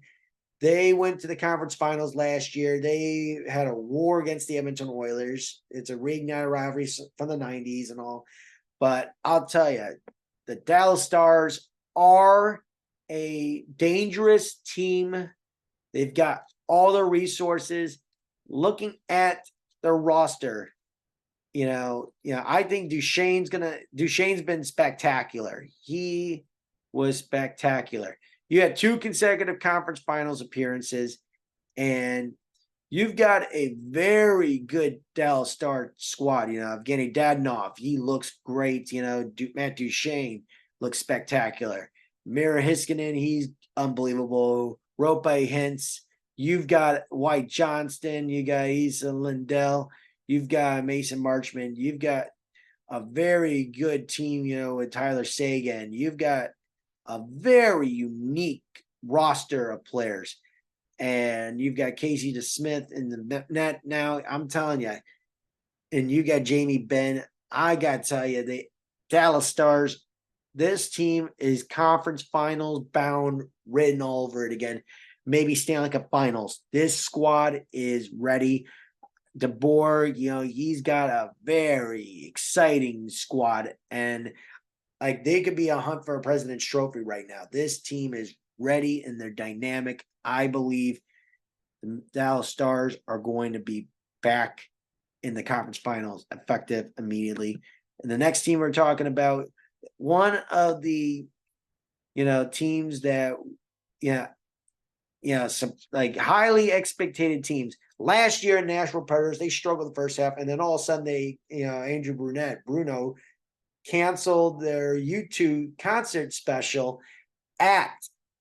They went to the conference finals last year. They had a war against the Edmonton Oilers. It's a reignited rivalry from the 90s and all. But I'll tell you, the Dallas Stars are a dangerous team. They've got all the resources. Looking at their roster, I think Duchesne's been spectacular. He was spectacular. You had 2 consecutive conference finals appearances, and you've got a very good Dallas Star squad. Evgeny Dadonov, he looks great. Matt Duchene looks spectacular. Mira Heiskanen, he's unbelievable. Rope Hintz. You've got White Johnston. You got Issa Lindell. You've got Mason Marchman. You've got a very good team, with Tyler Seguin. You've got a very unique roster of players. And you've got Casey DeSmith in the net now. I'm telling you, and you got Jamie Benn. I got to tell you, the Dallas Stars, this team is conference finals bound, written all over it again. Maybe Stanley Cup finals. This squad is ready. DeBoer, he's got a very exciting squad, and like they could be a hunt for a President's Trophy right now. This team is ready and they're dynamic. I believe the Dallas Stars are going to be back in the conference finals effective immediately. And the next team we're talking about, one of the teams that some like highly expected teams. Last year, Nashville Predators, they struggled the first half, and then all of a sudden they, Andrew Bruno canceled their U2 concert special at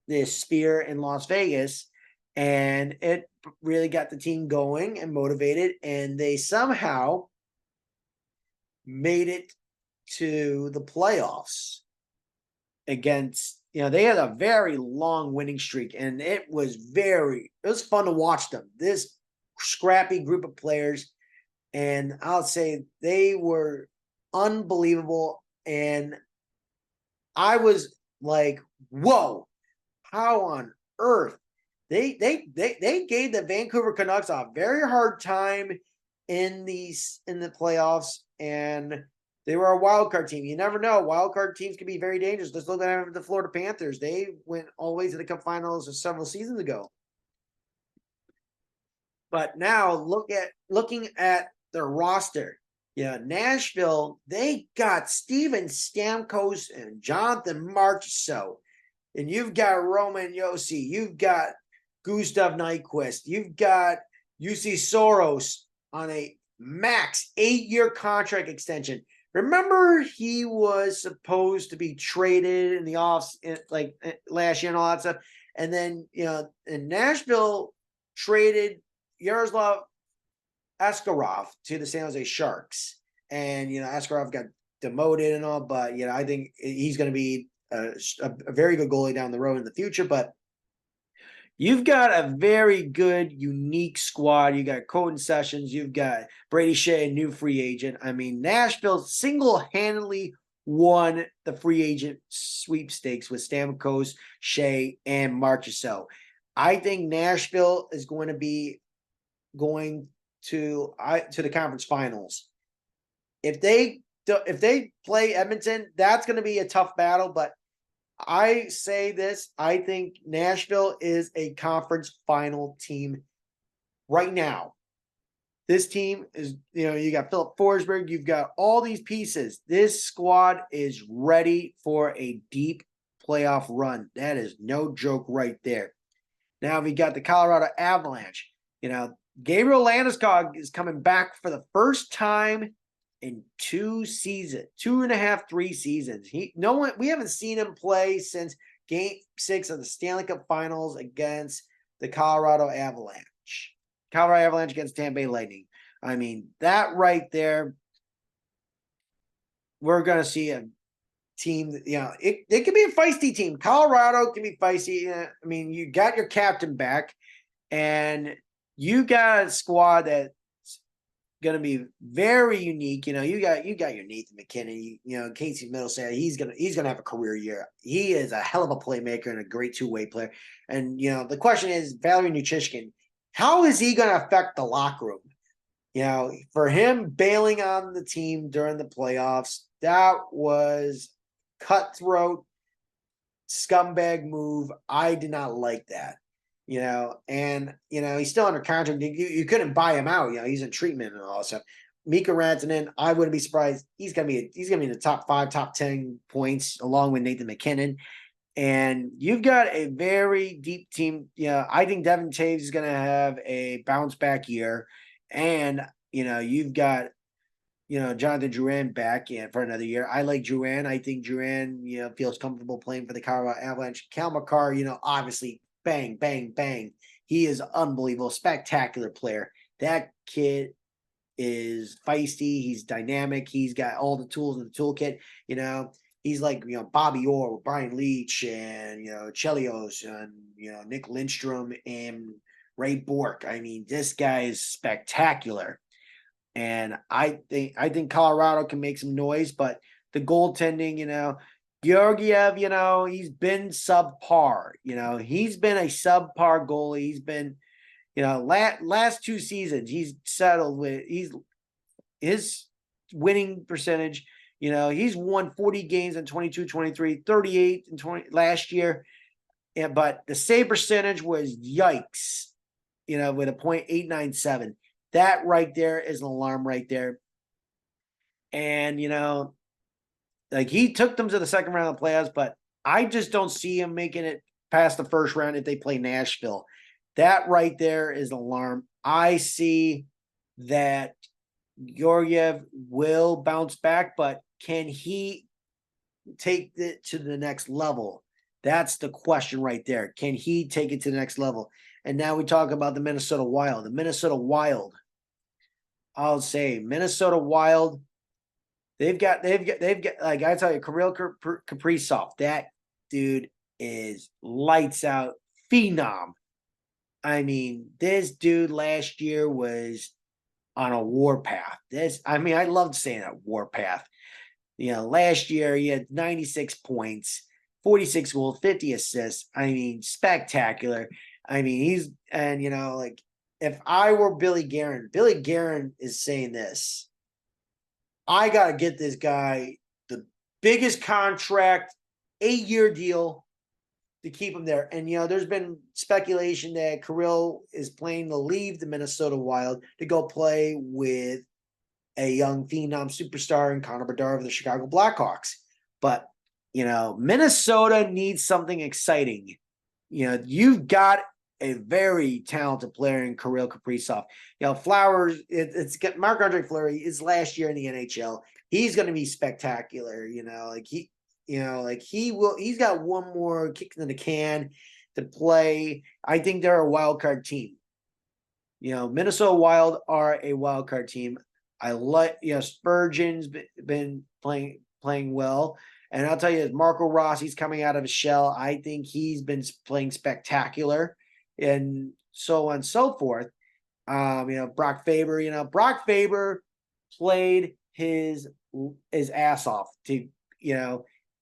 the Sphere in Las Vegas, and it really got the team going and motivated, and they somehow made it to the playoffs against, they had a very long winning streak, and it was fun to watch them. This scrappy group of players, and I'll say they were unbelievable, and I was like, whoa, how on earth they gave the Vancouver Canucks a very hard time in the playoffs, and they were a wild card team. You never know. Wild card teams can be very dangerous. Let's look at the Florida Panthers. They went all the way to the Cup Finals several seasons ago. But now looking at their roster, Nashville, they got Steven Stamkos and Jonathan Marchessault. And you've got Roman Josi. You've got Gustav Nyquist. You've got UC Soros on a max 8-year contract extension. Remember, he was supposed to be traded in the last year and all that stuff. And then, in Nashville traded Yaroslav Askarov to the San Jose Sharks. And, Askarov got demoted and all, but, I think he's going to be a very good goalie down the road in the future. But you've got a very good, unique squad. You got Colton Sessions. You've got Brady Shea, a new free agent. I mean, Nashville single-handedly won the free agent sweepstakes with Stamkos, Shea, and Marchessault. I think Nashville is going to be going to the conference finals. If they play Edmonton, that's going to be a tough battle, but I say this, I think Nashville is a conference final team right now. This team is, you got Philip Forsberg, you've got all these pieces. This squad is ready for a deep playoff run. That is no joke right there. Now we got the Colorado Avalanche. Gabriel Landeskog is coming back for the first time in 2 seasons, 2.5, 3 seasons. We haven't seen him play since Game 6 of the Stanley Cup Finals against the Colorado Avalanche. Colorado Avalanche against Tampa Bay Lightning. I mean, that right there, we're going to see a team that, it can be a feisty team. Colorado can be feisty. I mean, you got your captain back, and you got a squad that's going to be very unique. You got your Nathan McKinnon, Casey Middleton. He's going to have a career year. He is a hell of a playmaker and a great two-way player. And, the question is, Valeri Nichushkin, how is he going to affect the locker room? For him bailing on the team during the playoffs, that was cutthroat, scumbag move. I did not like that. And he's still under contract. You couldn't buy him out. He's in treatment and all that stuff. Mika Rantanen, I wouldn't be surprised. He's gonna be in the top 5, top 10 points along with Nathan McKinnon. And you've got a very deep team. I think Devin Taves is gonna have a bounce back year. And you've got Jonathan Drouin back for another year. I like Drouin. I think Drouin, feels comfortable playing for the Colorado Avalanche. Cale Makar, obviously. Bang, bang, bang. He is unbelievable, spectacular player. That kid is feisty. He's dynamic. He's got all the tools in the toolkit. He's like, Bobby Orr, Brian Leach, and, Chelios, and, Nick Lindstrom and Ray Bork. I mean, this guy is spectacular. And I think Colorado can make some noise, but the goaltending, Georgiev, he's been subpar. He's been a subpar goalie. He's been, last 2 seasons, he's settled with his winning percentage. He's won 40 games in 22, 23, 38 and 20 last year. But the save percentage was yikes, with a .897. That right there is an alarm right there. And, like he took them to the second round of the playoffs, but I just don't see him making it past the first round if they play Nashville. That right there is an alarm. I see that Georgiev will bounce back, but can he take it to the next level? That's the question right there. Can he take it to the next level? And now we talk about the Minnesota Wild. The Minnesota Wild, I'll say Minnesota Wild, they've got like I tell you, Kirill Kaprizov, that dude is lights out, phenom. I mean, this dude last year was on a warpath. I love saying that, warpath. Last year he had 96 points, 46 goals, 50 assists. I mean, spectacular. I mean, if I were Billy Guerin is saying this: I got to get this guy the biggest contract, 8-year deal to keep him there. And, there's been speculation that Kirill is planning to leave the Minnesota Wild to go play with a young phenom superstar in Connor Bedard of the Chicago Blackhawks. But, Minnesota needs something exciting. You've got a very talented player in Kirill Kaprizov. Flowers, it's Marc-Andre Fleury is last year in the NHL. He's going to be spectacular. He's got one more kick in the can to play. I think they're a wild card team. Minnesota Wild are a wild card team. I like, Spurgeon's been playing well. And I'll tell you, Marco Rossi's coming out of his shell. I think he's been playing spectacular, and so on and so forth. Brock Faber played his ass off to,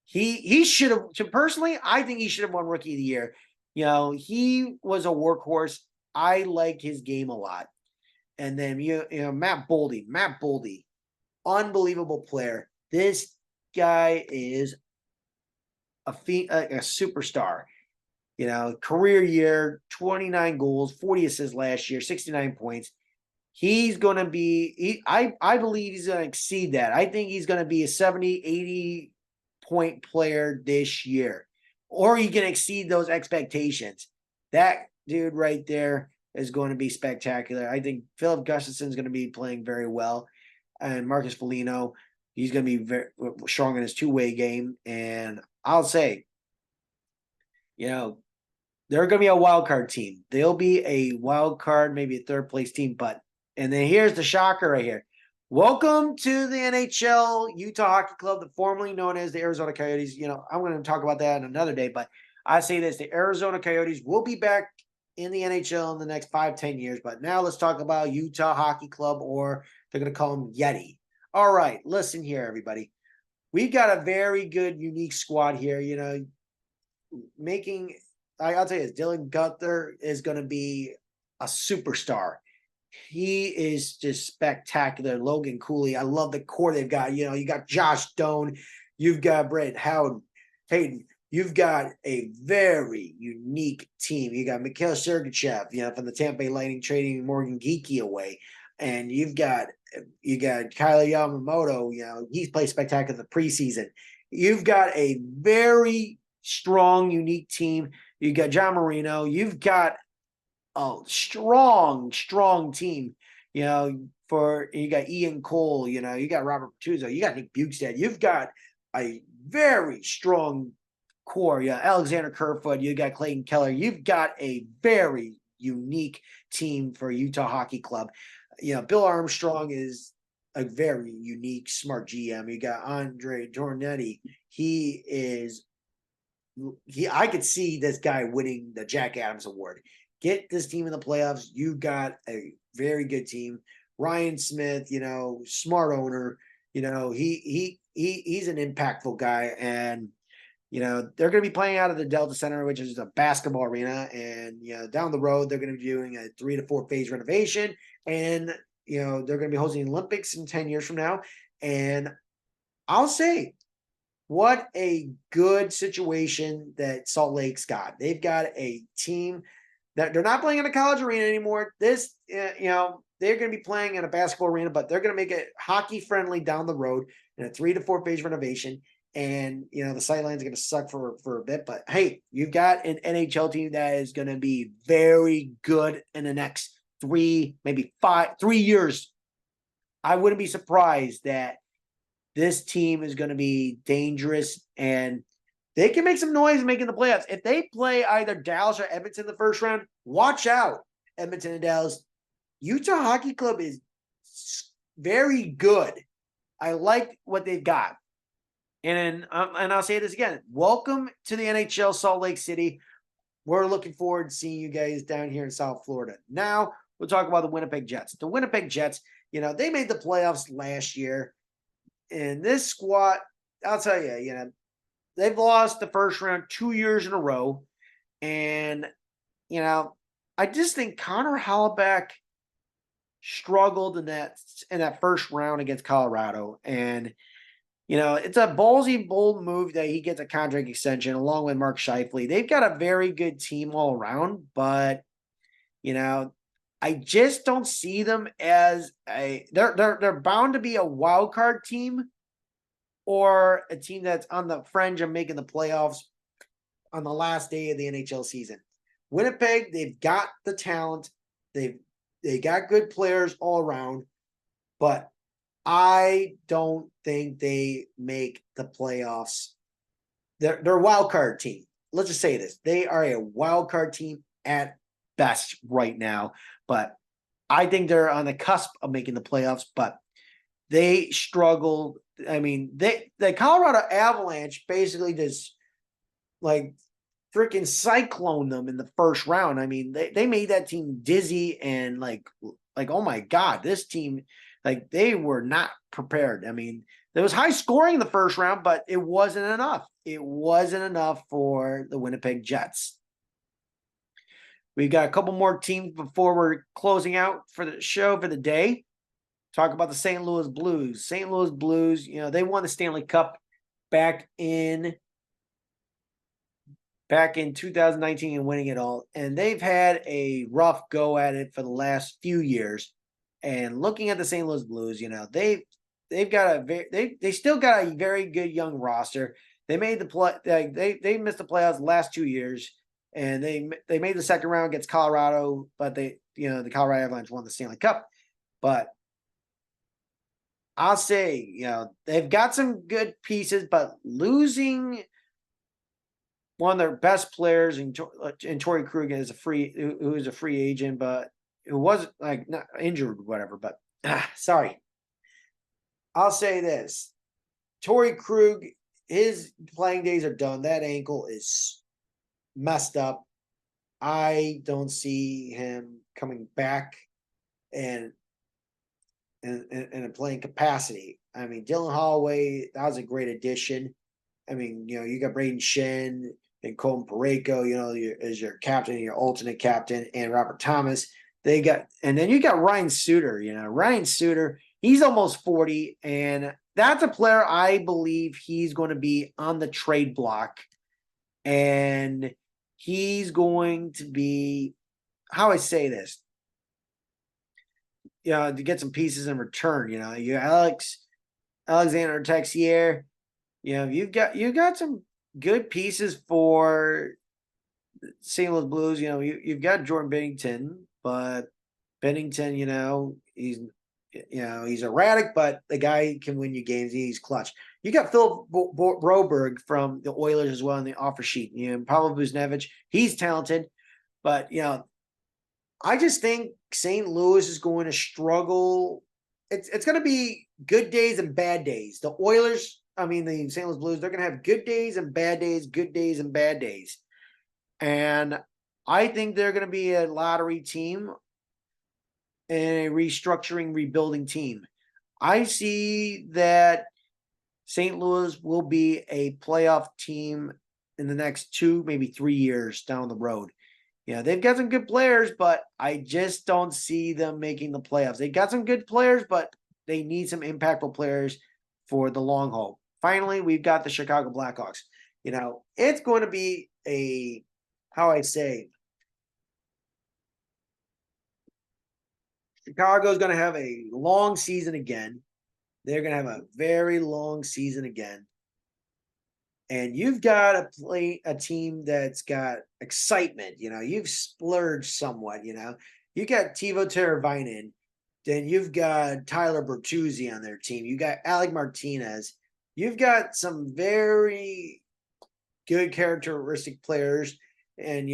he should have, personally, I think he should have won Rookie of the Year. He was a workhorse. I like his game a lot. And then, Matt Boldy, unbelievable player. This guy is a superstar. Career year, 29 goals, 40 assists last year, 69 points. He's going to be, I believe he's going to exceed that. I think he's going to be a 70, 80 point player this year, or he can exceed those expectations. That dude right there is going to be spectacular. I think Philip Gustafson is going to be playing very well, and Marcus Foligno, he's going to be very strong in his two-way game. And I'll say, they're going to be a wild card team. They'll be a wild card, maybe a third place team. And then here's the shocker right here. Welcome to the NHL, Utah Hockey Club, formerly known as the Arizona Coyotes. I'm going to talk about that in another day, but I say this: the Arizona Coyotes will be back in the NHL in the next 5-10 years. But now let's talk about Utah Hockey Club, or they're going to call them Yeti. All right, listen here, everybody. We've got a very good, unique squad here. I'll tell you, Dylan Guenther is going to be a superstar. He is just spectacular. Logan Cooley, I love the core they've got. You got Josh Doan, you've got Brett Howden, Hayden. You've got a very unique team. You got Mikhail Sergachev, from the Tampa Bay Lightning, trading Morgan Geekie away. And you got Kyler Yamamoto, he's played spectacular in the preseason. You've got a very strong, unique team. You got John Marino. You've got a strong team. You got Ian Cole. You got Robert Patuzzo. You got Nick Bukestad. You've got a very strong core. Alexander Kerfoot. You got Clayton Keller. You've got a very unique team for Utah Hockey Club. Bill Armstrong is a very unique, smart GM. You got Andre Tornetti. I could see this guy winning the Jack Adams Award. Get this team in the playoffs. You got a very good team. Ryan Smith, smart owner. He's an impactful guy, and they're going to be playing out of the Delta Center, which is a basketball arena, and down the road they're going to be doing a 3 to 4 phase renovation, and they're going to be hosting the Olympics in 10 years from now. And I'll say, what a good situation that Salt Lake's got. They've got a team that they're not playing in a college arena anymore. This, they're going to be playing in a basketball arena, but they're going to make it hockey friendly down the road in a 3 to 4 phase renovation. And, the sidelines are going to suck for a bit. But, hey, you've got an NHL team that is going to be very good in the next 3 years. I wouldn't be surprised that this team is going to be dangerous, and they can make some noise making the playoffs. If they play either Dallas or Edmonton in the first round, watch out, Edmonton and Dallas. Utah Hockey Club is very good. I like what they've got. And I'll say this again. Welcome to the NHL Salt Lake City. We're looking forward to seeing you guys down here in South Florida. Now, we'll talk about the Winnipeg Jets. The Winnipeg Jets, they made the playoffs last year. And this squad, I'll tell you, they've lost the first round 2 years in a row. And, I just think Connor Hellebuyck struggled in that first round against Colorado. And, it's a ballsy, bold move that he gets a contract extension along with Mark Scheifele. They've got a very good team all around, but, I just don't see them as they're bound to be a wild card team or a team that's on the fringe of making the playoffs on the last day of the NHL season. Winnipeg, they've got the talent. They got good players all around, but I don't think they make the playoffs. They're a wild card team. Let's just say this. They are a wild card team at best right now, but I think they're on the cusp of making the playoffs, but they struggled. I mean, the Colorado Avalanche basically just like freaking cyclone them in the first round. I mean, they made that team dizzy and like, oh my God, this team, like they were not prepared. I mean, there was high scoring in the first round, but it wasn't enough. It wasn't enough for the Winnipeg Jets. We've got a couple more teams before we're closing out for the show for the day. Talk about the St. Louis Blues. St. Louis Blues, they won the Stanley Cup back in 2019 and winning it all. And they've had a rough go at it for the last few years. And looking at the St. Louis Blues, they've got they still got a very good young roster. They made the play. They missed the playoffs the last 2 years, and they made the second round against Colorado, but the Colorado Avalanche won the Stanley Cup. But I'll say, they've got some good pieces, but losing one of their best players in Torey Krug is who is a free agent, but who was like not injured or whatever. But sorry, I'll say this: Torey Krug, his playing days are done. That ankle is messed up. I don't see him coming back and in a playing capacity. I mean, Dylan Holloway, that was a great addition. I mean, you got Braden Shen and Colton Parayko, as your captain, your alternate captain, and Robert Thomas. And then you got Ryan Suter. Ryan Suter, he's almost 40, and that's a player I believe he's going to be on the trade block, and he's going to be, how I say this, to get some pieces in return. You Alexander Texier, you've got some good pieces for St. Louis Blues. You've got Jordan Binnington, but Binnington, he's erratic, but the guy can win you games. He's clutch. You got Phil Broberg from the Oilers as well in the offer sheet. Pavel Buchnevich, he's talented, but I just think St. Louis is going to struggle. It's going to be good days and bad days. The Oilers, I mean the St. Louis Blues, they're going to have good days and bad days, good days and bad days. And I think they're going to be a lottery team and a restructuring, rebuilding team. I see that St. Louis will be a playoff team in the next 2, maybe 3 years down the road. Yeah, they've got some good players, but I just don't see them making the playoffs. They got some good players, but they need some impactful players for the long haul. Finally, we've got the Chicago Blackhawks. It's going to be Chicago's going to have a long season again. They're going to have a very long season again. And you've got to play a team that's got excitement. You've splurged somewhat. You got Teuvo Teravainen, then you've got Tyler Bertuzzi on their team. You got Alec Martinez. You've got some very good characteristic players, and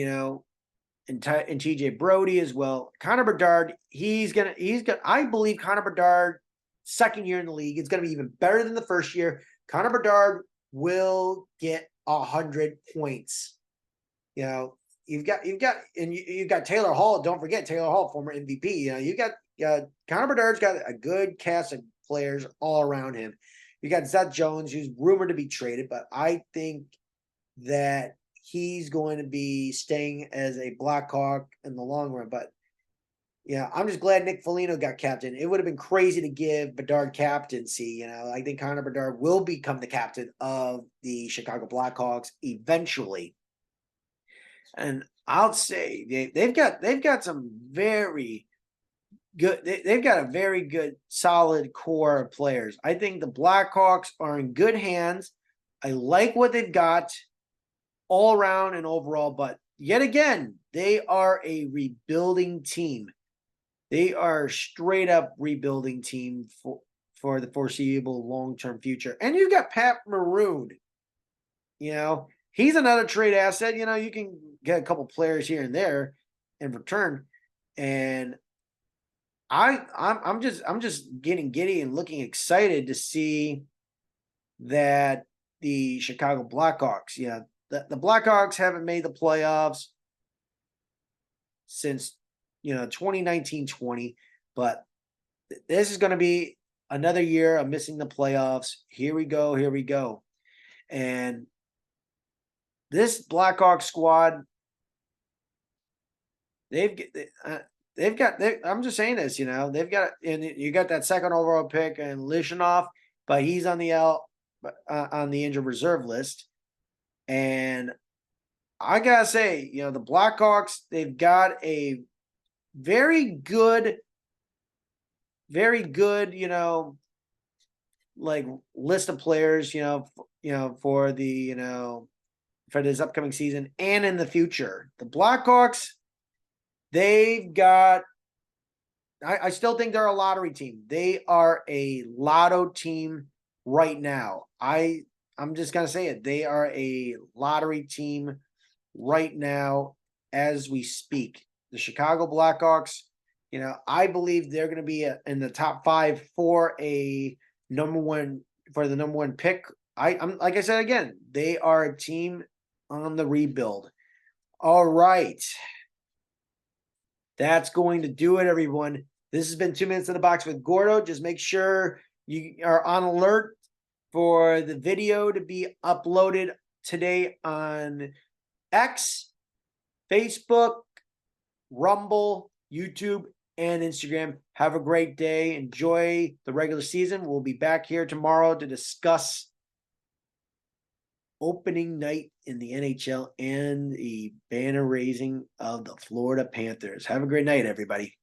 and TJ Brody as well. Connor Bedard, I believe Connor Bedard, second year in the league, is gonna be even better than the first year. Connor Bedard will get 100 points. You've got Taylor Hall. Don't forget Taylor Hall, former MVP. You got Connor Bedard's got a good cast of players all around him. You got Seth Jones, who's rumored to be traded, but I think that he's going to be staying as a Blackhawk in the long run. But yeah, I'm just glad Nick Foligno got captain. It would have been crazy to give Bedard captaincy. I think Connor Bedard will become the captain of the Chicago Blackhawks eventually. And I'll say they've got some very good. They've got a very good, solid core of players. I think the Blackhawks are in good hands. I like what they've got all around and overall, but yet again, they are a rebuilding team. They are straight up rebuilding team for the foreseeable long-term future. And you've got Pat Maroon. He's another trade asset. You can get a couple players here and there in return. And I'm just getting giddy and looking excited to see that the Chicago Blackhawks, the Blackhawks haven't made the playoffs since 2019-20, but this is going to be another year of missing the playoffs. Here we go. And this Blackhawks squad, I'm just saying this, they've got, and you got that second overall pick and Lishanov, but he's on the injured reserve list. And I gotta say, the Blackhawks, they've got a very good, like list of players, for for this upcoming season and in the future. The Blackhawks, they've got. I still think they're a lottery team. They are a lotto team right now. I'm just gonna say it. They are a lottery team right now as we speak. The Chicago Blackhawks, I believe they're going to be in the top 5 for the number one pick. I'm like I said again, they are a team on the rebuild. All right. That's going to do it, everyone. This has been 2 Minutes in the Box with Gordo. Just make sure you are on alert for the video to be uploaded today on X, Facebook, Rumble, YouTube, and Instagram. Have a great day. Enjoy the regular season. We'll be back here tomorrow to discuss opening night in the NHL and the banner raising of the Florida Panthers. Have a great night, everybody.